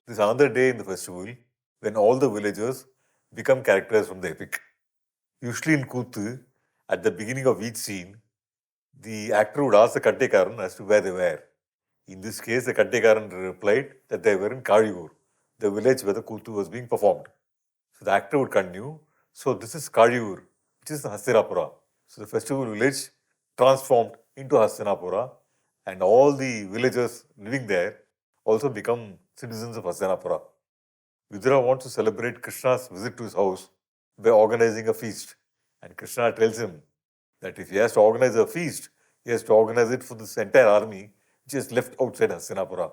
This is another day in the festival when all the villagers become characters from the epic. Usually in Kuthu, at the beginning of each scene, the actor would ask the Kattekaran as to where they were. In this case, the Kattekaran replied that they were in Kazhiur, the village where the Kuthu was being performed. So the actor would continue, so this is Kazhiur, which is Hastinapura. So the festival village transformed into Hastinapura, and all the villagers living there also become citizens of Hastinapura. Vidura wants to celebrate Krishna's visit to his house by organizing a feast. And Krishna tells him that if he has to organize a feast, he has to organize it for this entire army which is left outside Hastinapura.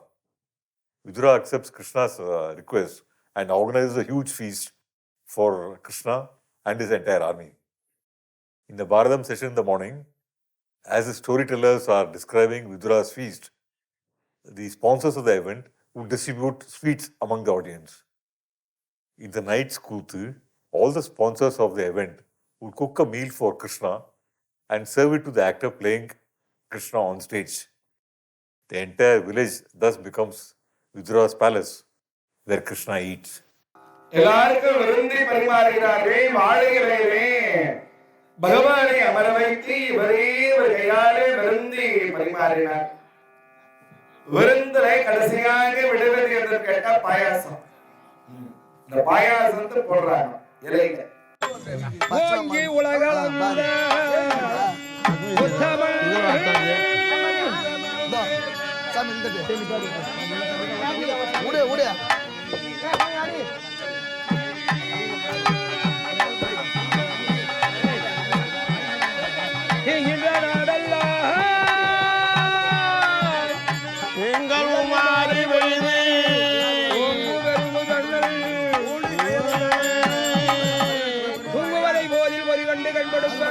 Vidura accepts Krishna's request and organizes a huge feast for Krishna and his entire army. In the Bharadam session in the morning, as the storytellers are describing Vidura's feast, the sponsors of the event would distribute sweets among the audience. In the night's Kuthu, all the sponsors of the event would cook a meal for Krishna and serve it to the actor playing Krishna on stage. The entire village thus becomes Vidura's palace where Krishna eats. எல்லாருக்கும் விருந்தி பரிமாறுகிறார்கள். வாழையிலே பகவானை அமர வைத்து இவரே ஒரு கையாலே விருந்தி பரிமாறினார். விருந்திலே கடைசியாக விடுவது என்று கேட்டா பாயாசம். இந்த பாயாசத்தை போடுறாங்க இலையில. ஓங்கி உலகளந்த எங்கள் மாறி வைது தூங்குவதை போதில் ஒரு கண்டு கண்படுப்ப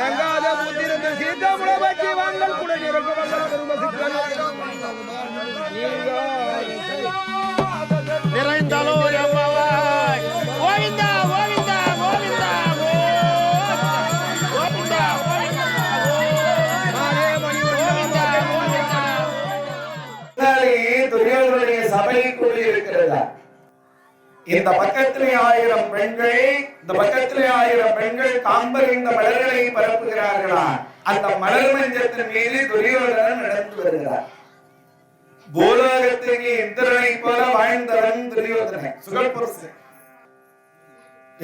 எங்காத புத்திரத்து சீதாமுட பற்றி வாங்கல் கூட நிரம்ப நிறைந்தலோ எம்மவாய் கோவிந்தா கோவிந்தா கோவிந்தா கோவிந்தா துரியோதனுடைய சபை கூடியிருக்கிறதா? இந்த பக்கத்திலே 1000 பெண்கள், இந்த பக்கத்திலே 1000 பெண்கள் காம்பறிந்த மலர்களை பரப்புகிறார்களா? அந்த மலர் மஞ்சத்தின் மீது துரியோதனன் நடந்து வருகிறார். பூலோகத்திற்கு இந்திரனை போல வாழ்ந்தவன் துரியோதனன், சுகல்புருஷன்.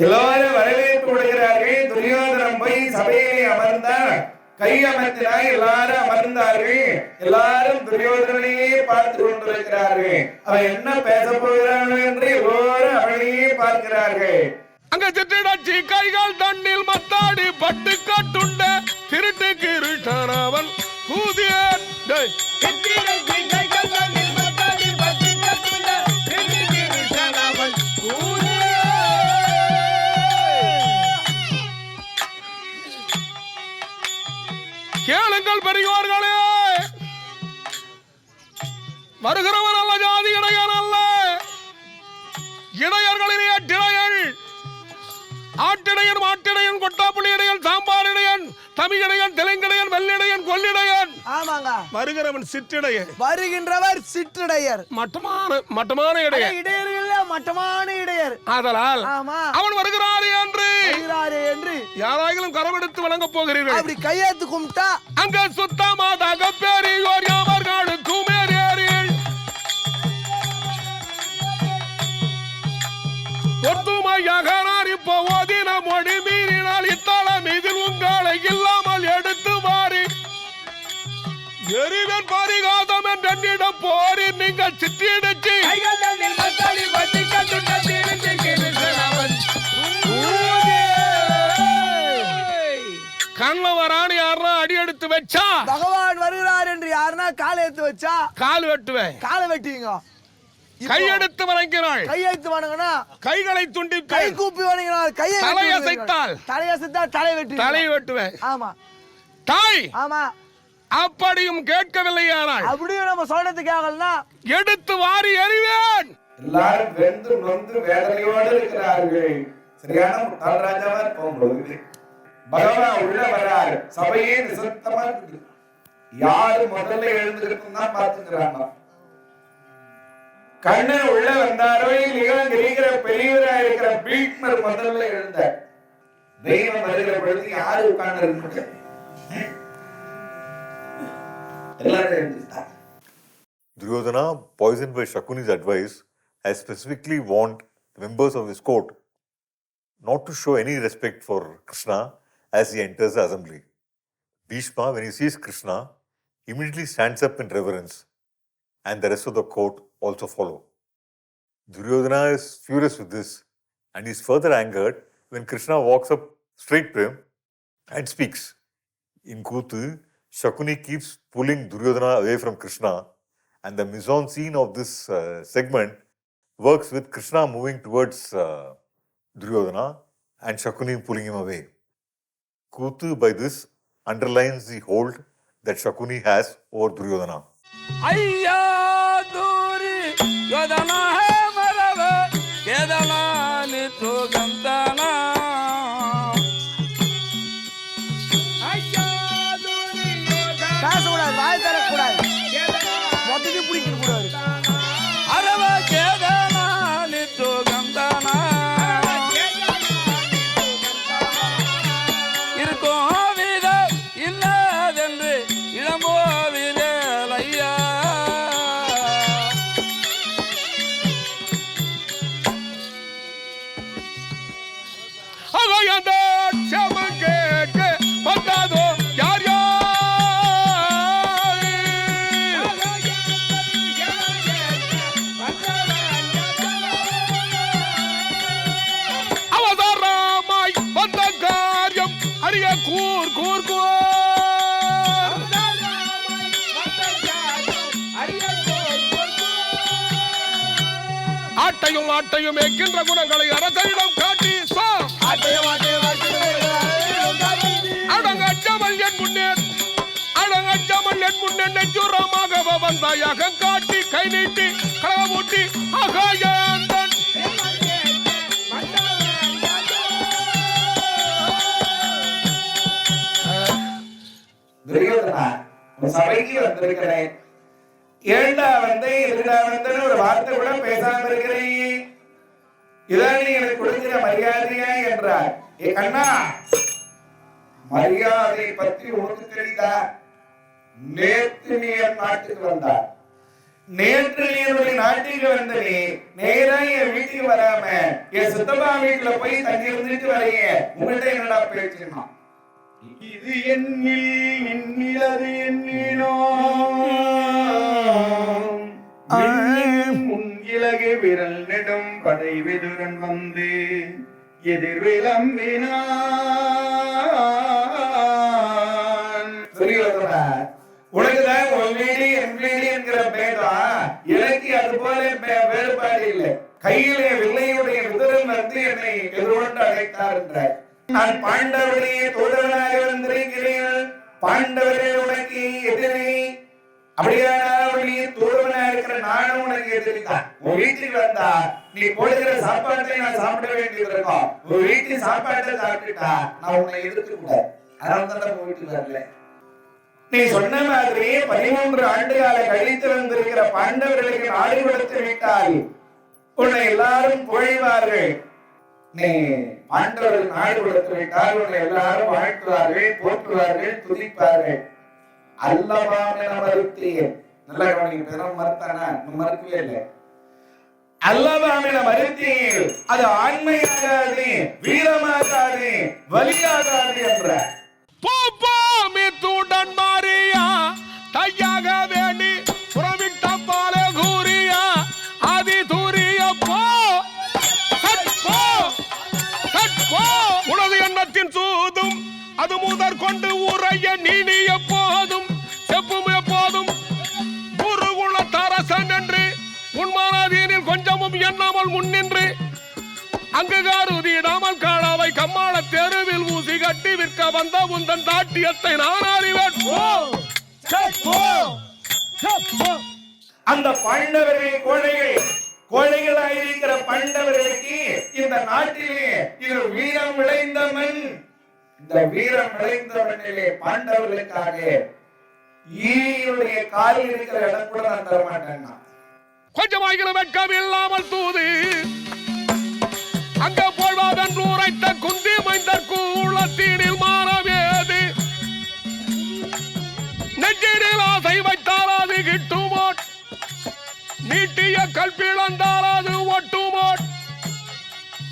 எல்லாரும் வரவேற்பு விடுகிறார்கள். துரியோதனன் போய் சபையிலே அமர்ந்தார். கை அமர்த்தினாய், எல்லாரும் அமர்ந்தார்கள். எல்லாரும் துரியோதனையே பார்த்து கொண்டிருக்கிறார்கள். அவன் என்ன பேச போகிறான் என்று எல்லோரும் அவனையே பார்க்கிறார்கள். அங்க சிற்றிடாச்சி கைகால் தண்ணில் மத்தாடி பட்டு கட்டுண்ட திருட்டு கிருஷ்ணவன் கூதியன் கேளுங்கள் பெரியோர்களே, வருகிறவன் அல்ல ஜாதி இடையன் அல்ல, இடையர்களின் எட்டிடையன், ஆட்டிடையன், மாட்டிடையன், கொட்டாப்புளி இடையன், சாம்பார் இடையன், தமிழிடையன், தெலுங்கிடையன், வெள்ளிடையன், கொள்ளிடையன். ஆமாங்க. வருகிறவன் சிற்றிடையன், வருகின்றவர் சிற்றிடையர், மட்டமான இடையன், இடையர்கள மட்டமான இடையர். ஆதலால் அவன் வருகிறாரே என்று யாராயிலும் கரவெடுத்து வழங்க போகிறீர்கள். அப்படி கையெழுத்து கும்பிட்டா அங்க சுத்தமாக பேரியோர் யாவர்களுக்கும் ஏறியீர்கள். ஒத்துமையாக இப்போ ஓதின மொழி மீறினால் இத்தளம் இதில் உங்களை இல்லாமல் எடுத்து மாறி எரிவன் பரிகாதம் என்றிடம் போரி நீங்கள் சிற்றிடுச்சு கண்ணவராணி யாரா அடி எடுத்து வச்சா பகவான் வருகிறார் என்று யாருன்னா காலை எடுத்து வச்சா கால் வெட்டுவேன். காலை வெட்டுவீங்க. கையெடுத்து வணங்கினாள். கையெழுத்து வணங்கினா கைகளை கை துண்டிப்பேன். கூப்பி வணங்கினால் கையை தலையசைத்தால் தலையசைத்தால் தலை வெட்டி தலை வெட்டுவேன். ஆமா தாய் ஆமா அப்படியும் கேட்கவில்லையானாள். அப்படியும் நம்ம சொல்றதுக்கு ஆகலனா எடுத்து வாரி எறிவேன். எல்லாரும் வெந்து நொந்து வேதனையோடு இருக்கிறார்கள். சரியான முட்டாள் ராஜாவா போகும்போது பகவான் உள்ள வராரு. சபையே நிசப்தமா இருக்குது. யாரு முதல்ல எழுந்திருக்கும் தான் பாத்துக்கிறாங்க. கண்ணன் உள்ள வந்தாரோ இல்லையோ இருக்கிற பெரியவரா இருக்கிற பீஷ்மர் முதல்ல எழுந்தார். தெய்வம் வருகிற பொழுது யாரு உட்கார்ந்து இருக்க எல்லாரும் எழுந்துட்டாங்க. Duryodhana, poisoned by Shakuni's advice, has specifically warned the members of his court not to show any respect for Krishna as he enters the assembly. Bhishma, when he sees Krishna, immediately stands up in reverence, and the rest of the court also follow. Duryodhana is furious with this, and is further angered when Krishna walks up straight to him and speaks. In Kuthu, Shakuni keeps pulling Duryodhana away from Krishna, and the mise-en-scene of this segment works with Krishna moving towards Duryodhana and Shakuni pulling him away. Kuthu by this underlines the hold that Shakuni has over Duryodhana. ஐயா தூரி யோதனா ஹே மரவ கேதனா நித்து கந்தனா ஐயா தூரி யோதனா பேசக்கூடாது வாய் தரக்கூடாது மொத்தத்தையும் பிடிக்கணும் கூடாது அரவ கேதனா நித்து கந்தனா இருக்கும் வித இல்லதென்று இளம்போ விதலையா அகையந்த செமம் கேட்க வந்தாதோ யார் யார். அவதாரமாய் வந்த காரியம் அறிய கூர் கூர் கூர். ஆட்டையும் ஆட்டையும் எக்கின்ற குணங்களை அரசரிடம் காட்டி அடங்கச்சமல் என் முன்னே அடங்கச்சமல் என் முன்னே நெச்சுரமாக வந்தாயாக காட்டி கை நீட்டி களமூட்டி அகாயந்தன் துரியோதனா, உன் சபைக்கு வந்திருக்கிறேன். ஏண்டா வந்து எதுடா வந்துன்னு ஒரு வார்த்தை கூட பேசாம இருக்கிறேன். இதான் நீ எனக்கு கொடுக்கிற மரியாதையா என்றார். ஏ கண்ணா, மரியாதை பற்றி உனக்கு தெரியுதா? நேற்று நீ என் நாட்டுக்கு வந்தார். நேற்று நீ என்னுடைய நாட்டுக்கு வந்த நீ நேரா என் வீட்டுக்கு வராம என் சித்தப்பா வீட்டுல போய் தங்கி இருந்துட்டு வரைய உங்கள்கிட்ட என்னடா பேச்சுமா? இது என்னில் என்னிலது என்னினோ முன் இலகு விரல் நெடும் படை வெதுரன் வந்து எதிர் விளம்பினான். உனக்குதான் உன் வீடு என் வீடு என்கிற பேதம். எனக்கு அது போல வேறுபாடு இல்லை. கையிலே வில்லையுடைய விதுரன் வந்து என்னை எதிர்கொண்டு அழைத்தார் என்றார். நான் பாண்டவருடைய தோழனாக வந்திருக்கிறேன். பாண்டவரே உனக்கு எதிரி. அப்படியானவருடைய தோழனா இருக்கிற நானும் உனக்கு எதிரிதான். உன் வீட்டுக்கு வந்தா நீ போடுகிற சாப்பாட்டை நான் சாப்பிட வேண்டியது இருக்கும். உன் வீட்டு சாப்பாட்டை சாப்பிட்டுட்டா நான் உன்னை எதிர்க்க கூடாது. அதனால தான் உன் வீட்டுக்கு வரல. நீ சொன்ன மாதிரி 13 ஆண்டுகால கழித்து வந்திருக்கிற பாண்டவர்களுக்கு நாடு கொடுத்து விட்டால் உன்னை எல்லாரும் புகழ்வார்கள். நீ பாண்டவர்கள் நாடு கொடுத்து விட்டால் உன்னை எல்லாரும் வாழ்த்துவார்கள், போற்றுவார்கள், துதிப்பார்கள். அல்லவான மறுத்தேன். நல்லா கவனிக்க, மறுத்தானா? மறுக்கவே இல்லை. அல்லவான மறுத்தேன். அது ஆண்மையாகாது, வீரமாகாது, வலியாகாது என்ற தூடன் மாறியா தையாக வேண்டி புறவிட்ட பால கூறியா ஆதி தூரிய போ உனது எண்ணத்தின் சூதும் அது முதற் கொண்டு உரைய நீ எப்போதும் செப்பும் எப்போதும் குருகுல தரசன் என்று உன் மனதின் கண்ணில் கொஞ்சமும் எண்ணாமல் முன்னின்று அங்குகாருதிடாமல் காளாவை கம்மாள தெருவில் ஊசி கட்டி விற்க வந்த உந்தன் தாட்டியத்தை நான் அறிவேன். அந்த பாண்டவர்கள் கோழைகளாயிருக்கிற பாண்டவர்களுக்கு இந்த நாட்டிலே இது வீரம் விளைந்த மண். இந்த வீரம் விளைந்த மண்ணிலே பாண்டவர்களுக்காக ஈயுடைய காலில் இருக்கிற இடம் கூட நான் தரமாட்டேன். கொஞ்சமாகிற வெட்கம் இல்லாமல் தூது அங்க போழ்வாதன் உரைத்த குந்தி மைந்தற்கு உள்ளத்தீனில் மாறவேது நெஞ்சினில் ஆசை வைத்தால் அது கிட்டுமோ நீட்டிய கல்பிழந்தால் அது ஒட்டுமோ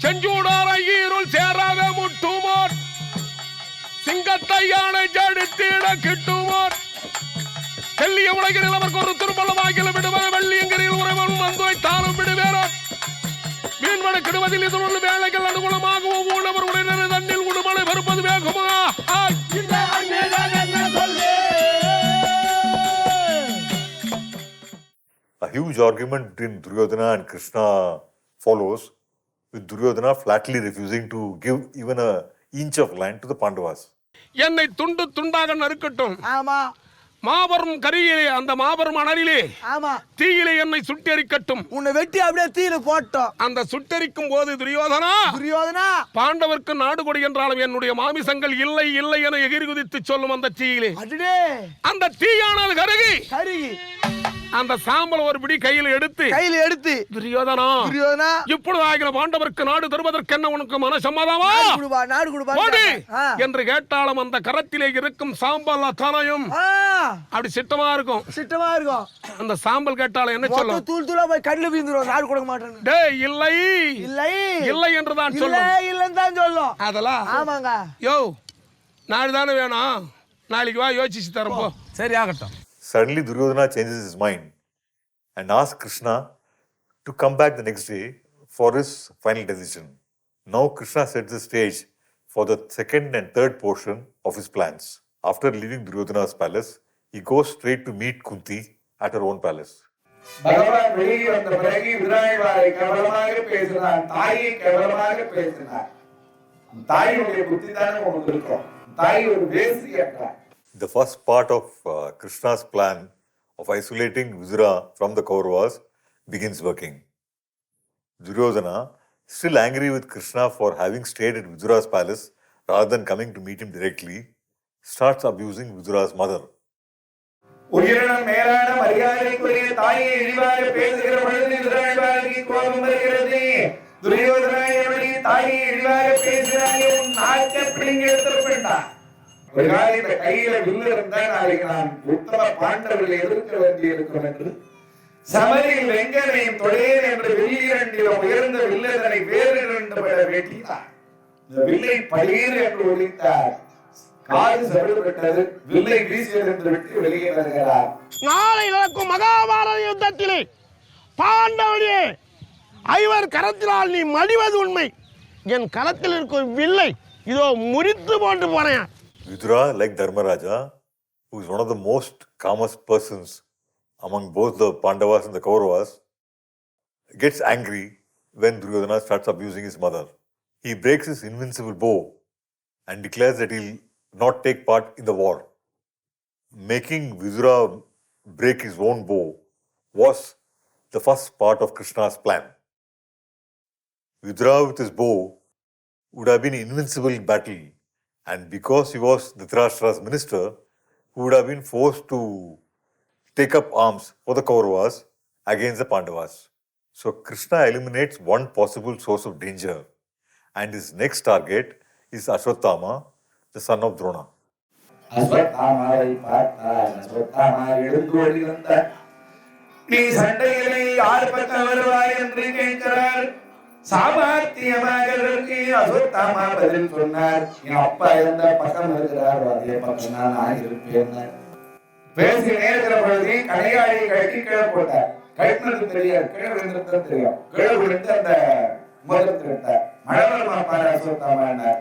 செஞ்சூடார ஈருள் சேராக முட்டுமோ சிங்கத்தை யானை ஜடித்திட கிட்டுமோ தெல்லிய உலகில் அவருக்கு ஒரு திருமணமாகில விடுவ வெள்ளியங்கிரியில் உறவன் வந்து வைத்தாலும் விடுவேறோ மீன்வட கிடுவதில் இது உள்ள வேலைகள் அனுகூலமாகவும் ஊனவர் உடையினர் தண்ணில் Udumalai வருப்பது வேகுமா? A huge argument between Duryodhana and Krishna follows, with Duryodhana flatly refusing to give even an inch of land to the Pandavas. என்னை துண்டு துண்டாக நறுக்கட்டும், ஆமா மாபெரும் கரியிலே அந்த மாபெரும் அனலிலே ஆமா தீயிலே என்னை சுட்டெரிக்கட்டும். உன்னை வெட்டி அப்படியே தீயில போட்டோம். அந்த சுட்டெரிக்கும் போது துரியோதனா பாண்டவர்க்கு நாடு கொடு என்றாலும் என்னுடைய மாமிசங்கள் இல்லை இல்லை என எகிரி குதித்து சொல்லும் அந்த தீயிலே அந்த தீயானது கருகி அந்த சாம்பல் ஒரு பிடி கையில் எடுத்து துரியோதனா இப்பொழுது ஆகிற பாண்டவர்க்கு நாடு தருவதற்கு என்ன உனக்கு மன சம்மதமா என்று கேட்டாலும் அந்த கரத்திலே இருக்கும் சாம்பல் அத்தனையும் அப்படி சிட்டமா இருக்கும். அந்த சாம்பல் கேட்டாலும் என்ன சொல்லும்? தூள் தூளா போய் கல்ல வீந்துரும், நாடு கொடுக்க மாட்டேன். டேய் இல்லை இல்லை இல்லை என்று தான் சொல்லும். இல்லன்னு தான் சொல்லும். அதெல்லாம் ஆமாங்க. யோ நாடு தானே வேணும், நாளைக்கு வா யோசிச்சு தரப்போ. சரி ஆகட்டும். Suddenly Duryodhana changes his mind and asks Krishna to come back the next day for his final decision. Now Krishna sets the stage for the second and third portion of his plans. After leaving Duryodhana's palace, he goes straight to meet Kunti at her own palace. பகவான் வெளியே வந்த பிறகு விராய்வாரை கேவலமாக பேசினார், தாயை கேவலமாக பேசினார். தாயுடைய புத்தி தானே உங்களுக்கு இருக்கும். தாய் ஒரு வேசி என்றார். The first part of Krishna's plan of isolating Vidura from the Kauravas begins working. Duryodhana, still angry with Krishna for having stayed at Vidura's palace rather than coming to meet him directly, starts abusing Vidura's mother. உயிரினம் மேலான மரியாதைக்குரிய தாயை இழிவாக பேசுகிற பொழுது விராய்வாருக்கு கோபம் வருகிறது. துரியோதனாவுடைய தாயை இழிவாக பேசுகிறாய், உன் நாக்கை பிடிங்கி எடுத்திருப்பேன்டா. ஒரு நாள் இந்த கையில வில்லு இருந்தா நாளைக்கு நான் உத்தம பாண்டவர்களை எதிர்க்க வேண்டியிருக்கும் என்று சமரில் வெங்கனையும் தொடையேன் என்று வில்லிரண்டிலும் உயர்ந்த வில்லதனை வேறு இரண்டு பட வெட்டினார். இந்த வில்லை படீர் என்று ஒழித்தார். காது செவிடுபட்டது. வில்லை வீசி எறிந்து விட்டு வெளியே வருகிறார். நாளை நடக்கும் மகாபாரத யுத்தத்திலே பாண்டவனே ஐவர் கரத்தினால் நீ மடிவது உண்மை. என் கரத்தில் இருக்கும் வில்லை இதோ முறித்து போட்டு போறேன். Vidura, like Dharmaraja, who is one of the most calmest persons among both the Pandavas and the Kauravas, gets angry when Duryodhana starts abusing his mother. He breaks his invincible bow and declares that he'll not take part in the war. Making Vidura break his own bow was the first part of Krishna's plan. Vidura with his bow would have been invincible in battle, and because he was Dhritarashtra's minister, he would have been forced to take up arms for the Kauravas against the Pandavas. So Krishna eliminates one possible source of danger, and his next target is Ashwatthama, the son of Drona. அஸ்வத்தாமாவை பார்த்தார். அஸ்வத்தாமா எழுந்து ஓடி வந்தார். நீ சண்டையிலே யார் பக்கம் வருவாய் என்று கேட்கிறார். சாமர்த்தியமாக அஸ்வத்தாமா பதில் சொன்னார், என் அப்பா எந்த பக்கம் இருக்கிறார் அதே பக்கம் நான் இருப்பேன். பேசி நேர்கிற பொழுது கடையாளி கட்டி கீழே போட்டார். கட்டினது தெரியாது, கீழே விழுந்தது தெரியும். கீழே விழுந்து அந்த மோதிரத்தை விட்டார். மழை வரமாப்பார் அஸ்வத்தாமா என்னார்.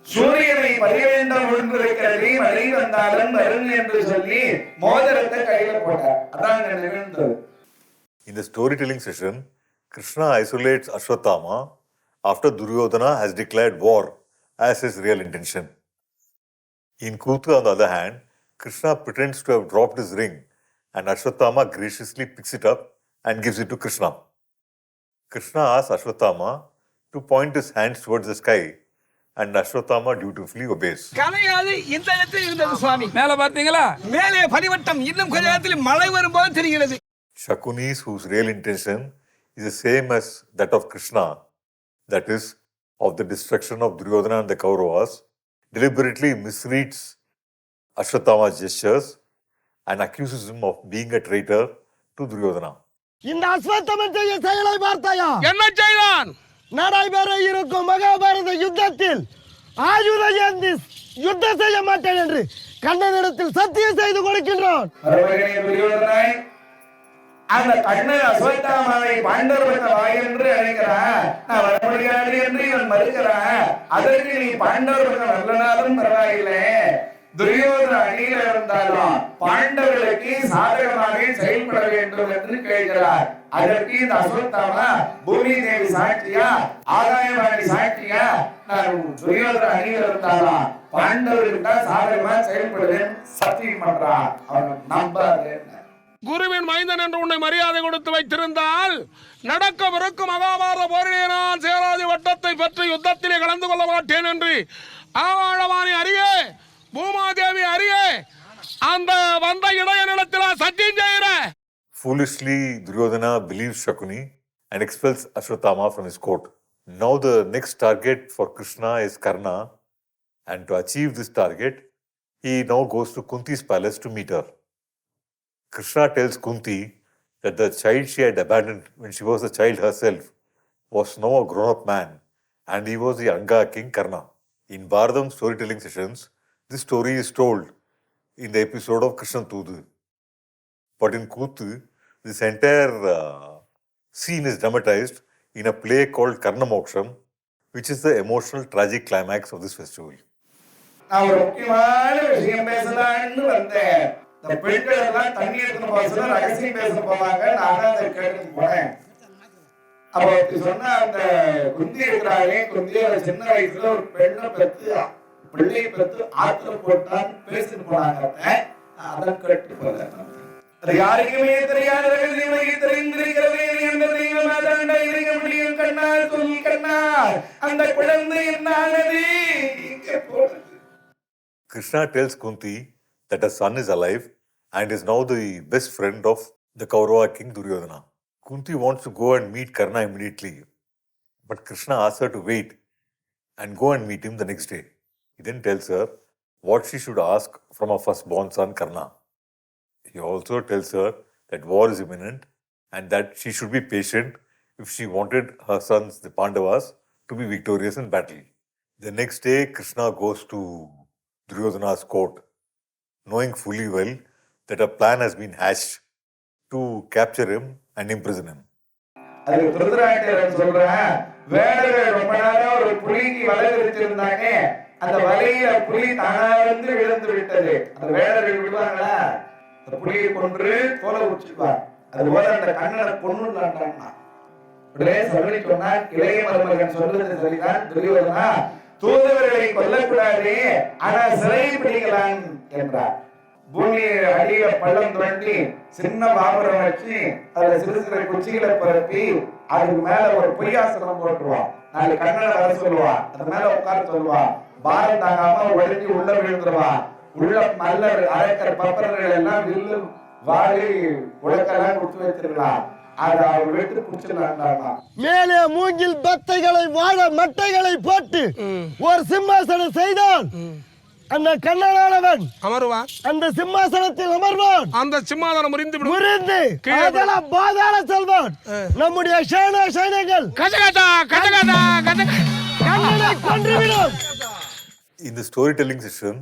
சூரியனை பரிவேண்டம் விழுந்திருக்கிறது, மழை வந்தாலும் வரும் என்று சொல்லி மோதிரத்தை கையில போட்டார். அதான் நிகழ்ந்தது. In the storytelling session, Krishna isolates Ashwatthama after Duryodhana has declared war as his real intention. In Kuthu, on the other hand, Krishna pretends to have dropped his ring and Ashwatthama graciously picks it up and gives it to Krishna. Krishna asks Ashwatthama to point his hands towards the sky and Ashwatthama dutifully obeys. கலையாது இந்த இடத்தில் இருந்தது சுவாமி. மேல பார்த்தீங்களா? மேலே பனிவட்டம் இன்னும் கொஞ்ச நேரத்தில் மழை வரும்போது தெரிகிறது. Shakunis, whose real intention is the same as that of Krishna, that is, of the destruction of Duryodhana and the Kauravas, deliberately misreads Ashwatthama's gestures and accuses him of being a traitor to Duryodhana. இந்த அஸ்வத்தமன் செய்ய செயலை பார்த்தாயா? என்ன செய்தான்? நடைபெற இருக்கும் மகாபாரத யுத்தத்தில் ஆயுதம் ஏந்தி யுத்தம் செய்ய மாட்டேன் என்று கண்ணனிடத்தில் சத்தியம் செய்து கொடுக்கின்றான். மறுபடியும் துரியோதனன் அந்த கண்ணன் அஸ்வத்தாமாவை பாண்டவர்பட்ட வாய் என்று அழைக்கிறான். நான் வர முடியாது என்று இவன் மறுக்கிறான். அதற்கு நீ பாண்டவர்பட்ட வரலனாலும் பரவாயில்லை, துரியோதன அணியில இருந்தாலும் பாண்டவர்களுக்கு சாதகமாக செயல்பட வேண்டும் என்று கேட்கிறார். அதற்கு இந்த அஸ்வத்தாமா பூமி தேவி சாட்சியா, ஆகாயவாணி சாட்சியா, நான் துரியோதன அணியில இருந்தாலும் பாண்டவர்களுக்கு சாதகமா செயல்படுவேன் சத்தியம் பண்றான். அவன் நம்பாது. குருவின் மைந்தன் என்று உன்னை மரியாதை கொடுத்து வைத்திருந்தால் நடக்கவிருக்கும் மகாபாரத போரிலே நான் சேராதி வட்டத்தை பெற்று யுத்தத்திலே கலந்து கொள்ள மாட்டேன் என்று ஆவாழவாணி அறிய, பூமாதேவி அறிய, அந்த வந்த இடையனிடத்தில் சத்தியம் செய்கிற. Foolishly, Duryodhana believes Shakuni and expels Ashwatthama from his court. Now the next target for Krishna is Karna, and to achieve this target, he now goes to Kunti's palace to meet her. Krishna tells Kunti that the child she had abandoned when she was a child herself was now a grown-up man, and he was the Anga king Karna. In Bharadam storytelling sessions, this story is told in the episode of Krishna Tudu. But in Kuthu, this entire scene is dramatized in a play called Karnamoksham, which is the emotional tragic climax of this festival. நான் ஒரு முக்கியமான விஷயம் பேசலான்னு வந்தேன். இந்த பெண்கள் எல்லாம் தண்ணி எடுத்துன்னு போக சொல்ல ரகசியம் பேச போவாங்க. நானும் அதை கேட்டு போனேன். அப்போ சொன்ன அந்த குந்தி இருக்கிறாளே, குந்தியோட சின்ன வயசுல ஒரு பெண்ணை பெற்று பிள்ளையை பெற்று ஆத்துல போட்டான்னு பேசிட்டு போனாங்க. அதை கேட்டு போறேன். அது யாருக்குமே தெரியாத ரகசியமாக தெரிந்திருக்கிறது என்ற தெய்வமாதாண்ட இருக்க முடியும். கண்ணால் சொல்லி கண்ணால் அந்த குழந்தை என்ன ஆனது இங்கே போனது. Krishna tells Kunti that her son is alive and is now the best friend of the Kaurava king Duryodhana. Kunti wants to go and meet Karna immediately, but Krishna asks her to wait and go and meet him the next day. He then tells her what she should ask from her firstborn son Karna. He also tells her that war is imminent and that she should be patient if she wanted her sons, the Pandavas, to be victorious in battle. The next day, Krishna goes to Duryodhana's court, knowing fully well that a plan has been hatched to capture him and imprison him. அது திருதராட்டிரன் சொல்றேன், வேடர்கள் ரொம்ப நேரம் ஒரு புலிக்கு வலை விரிச்சிருந்தாங்க. அந்த வலையில புலி தானா வந்து விழுந்து விட்டது. அந்த வேடர்கள் விடுவாங்களா, அந்த புலியை கொன்று தோலை உரிச்சுக்குவார். அது போல அந்த கண்ணனை கொன்னுட்டான்னா உடனே சொல்லி சொன்னான், இளைய மருமகன் சொல்றது சரிதான் துரியோதனா, தூதுவர்களை கொல்லக்கூடாது, ஆனா சிறை பிடிக்கலாம் என்றார். பூமி அடியில பள்ளம் தோண்டி சின்ன பாபுரம் வச்சு அதுல சிறு சிறு குச்சிகளை பரப்பி அதுக்கு மேல ஒரு பொய்யாசனம் போட்டுருவான். நாலு கண்ணனை வர சொல்லுவான், அது மேல உட்கார சொல்லுவான். பாரம் தாங்காம உடஞ்சி உள்ள விழுந்துருவான். உள்ள மல்லர் அரக்கர் பப்பர்கள் எல்லாம் வில்லு வாழி உலக்கெல்லாம் குடிச்சு வச்சிருக்கலாம். அதை அவர் வெட்டு குடிச்சிடலாம். மேலே மூங்கில் பத்தைகளை வாழ மட்டைகளை போட்டு ஒரு சிம்மாசனம் செய்தான். அந்த கண்ணனானவன் அமருவான், அந்த சிம்மாசனத்தில் அமர்வான். அந்த சிம்மாசனம் முறிந்து அதெல்லாம் பாதாள செல்வான். நம்முடைய சைனியர்கள் கஜகஜா கஜகஜா கண்ணனை கொன்றுவிடும். In the storytelling session,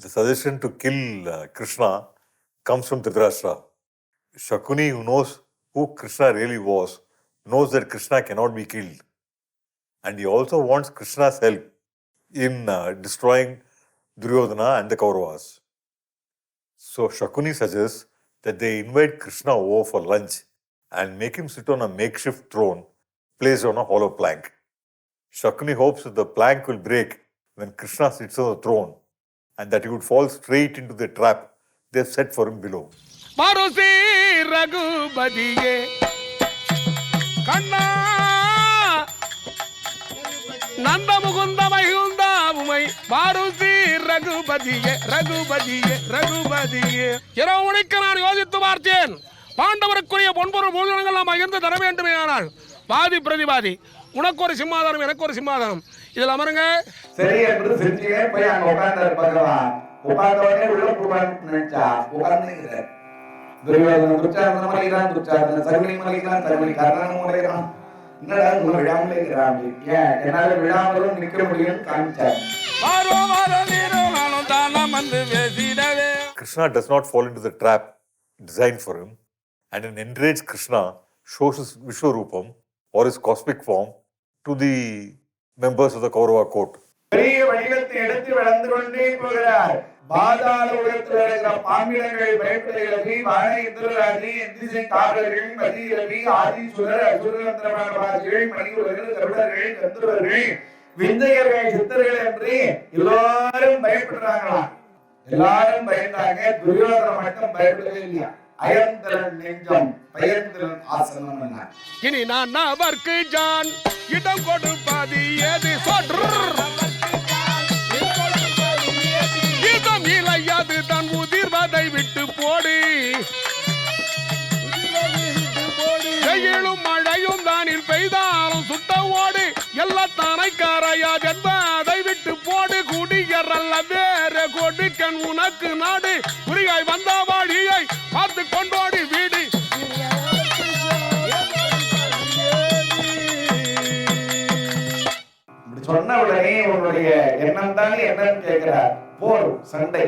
the suggestion to kill Krishna comes from Dhritarashtra. Shakuni, who knows who Krishna really was, knows that Krishna cannot be killed. And he also wants Krishna's help in destroying Duryodhana and the Kauravas. So Shakuni suggests that they invite Krishna over for lunch and make him sit on a makeshift throne placed on a hollow plank. Shakuni hopes that the plank will break when Krishna sits on the throne and that he would fall straight into the trap they have set for him below. பருசி ரகுபதியே கண்ணா நந்த முகுந்த மகிழ்ந்த உமை பாருசி ரகுபதியே ரகுபதியே ரகுபதியே இரவு மணிக்கு நான் யோசித்து பார்த்தேன். பாண்டவருக்குரிய பொன்பொருள் மூலங்கள் நாம் பகிர்ந்து தர வேண்டுமே. ஆனால் வாதி பிரதிவாதி, உனக்கு ஒரு சிம்மாதானம் எனக்கு ஒரு சிம்மாதானம், இதில் அமருங்க. சரி என்று சிரிச்சுனே போய் அங்க உட்கார்ந்தாரு பகவான். உட்கார்ந்தவனே உள்ள போவான்னு நினைச்சா உட்கார்ந்துங்கிறார். துரியோதனன் துச்சாதன மலைதான், துச்சாதன சகுனி மலைதான், சகுனி கர்ணன் மலைதான். என்னடா உங்களை விழாமலே இருக்கிறாங்க, ஏன் என்னால விழாமலும் நிற்க முடியும்னு காமிச்சார். Krishna does not fall into the trap designed for him, and an enraged Krishna shows his Vishwarupam or his cosmic form to the members of the Kaurava court. பெரிய வடிவத்தை எடுத்து வளர்ந்து கொண்டே போகிறார். பாதாள உலகத்தில் இருக்கிற பாம்பிடங்கள் பயப்படுகிறது. வாழை இந்திரராஜி எந்திசை காவலர்கள் மதியரவி ஆதி சுரர் அசுரந்திரமானவாசிகள் மணிகுலர்கள் கருடர்கள் கந்தர்வர்கள் விந்தையர்கள் சித்தர்கள் என்று எல்லாரும் பயப்படுறாங்களாம். எல்லாரும் பயந்தாங்க. துரியோதனன் மட்டும் பயப்படவே இல்லையா. அயந்திரன் நெஞ்சம் பயந்திரன் ஆசனம் என்ன. இனி நான் அவர்க்கு ஜான் இடம் கொடுப்பது எது சொற்று இதம் இலையாது தன் உதிர்வதை விட்டு போடு. வெயிலும் மழையும் தானில் பெய்தாலும் சுட்ட ஓடு எல்லாத்தானை காரையாது என்பதை விட்டு போடு. குடியரல்ல வேற கொடுக்கன் உனக்கு நாடு குறியாய் வந்த வாழியை பார்த்து கொண்டோடி வீடு. சொன்ன உடனே உன்னுடைய எண்ணம் தானே என்னன்னு கேட்கிறார். போர் சண்டை.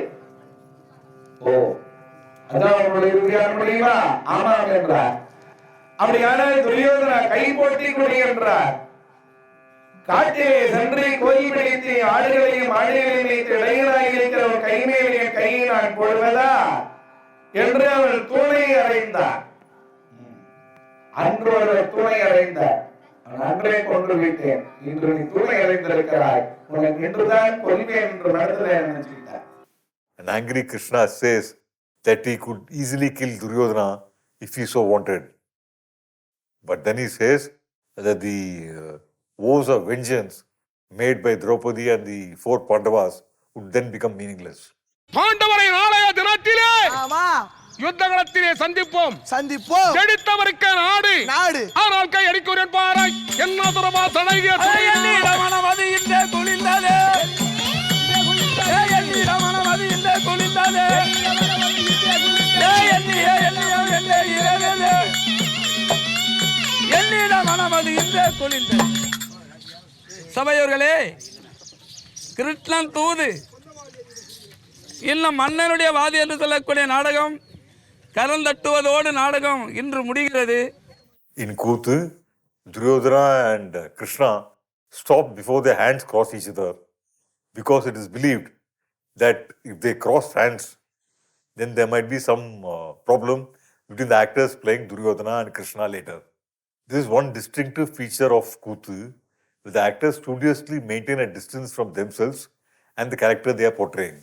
ஓ அதான் உங்களுடைய இறுதியான முடியுமா? ஆமாம் என்றார். அப்படியானால் துரியோதனா கை போட்டி கொடி என்றார். காட்டிலே சென்று கோயில் பிடித்து ஆடுகளையும் ஆடுகளையும் வைத்து இடையனாக இருக்கிற ஒரு கைமேலிய கையை நான் போடுவதா என்று அவள் தூணை அறைந்தார். அன்று ஒரு தூணை அறைந்தார். அன்றே கொன்று விட்டேன், இன்று நீ தூணை அறைந்திருக்கிறாய், உனக்கு இன்றுதான் கொல்வேன் என்று மனதில் நினைச்சுக்கிட்டார். An angry Krishna says that he could easily kill Duryodhana if he so wanted. But then he says that the vows of vengeance made by Draupadi and the four Pandavas would then become meaningless. பாண்டவரை நாளைய தினத்திலே ஆமா யுத்தகளத்திலே சந்திப்போம். சந்திப்போம். ஜெடித்தவருக்கு நாடு நாடு ஆனால் கை அடிக்கிறேன் பாராய் என்ன துறவா தடைகிய மனமது இந்த குளிர்ந்தது மனமது இந்த குளிர்ந்தது என்னிட மனமது இந்த குளிர்ந்தது. சபையோர்களே, கிருஷ்ணன் தூது இன்னும் மன்னனுடைய வாதி என்று சொல்லக்கூடிய நாடகம் கரந்தட்டுவதோடு நாடகம் இன்று முடிகிறது. In Kuthu, Duryodhana and Krishna stop before their hands cross each other because it is believed that if they cross hands, then there might be some problem between the actors playing Duryodhana and Krishna later. This is one distinctive feature of Kuthu, where the actors studiously maintain a distance from themselves and the character they are portraying.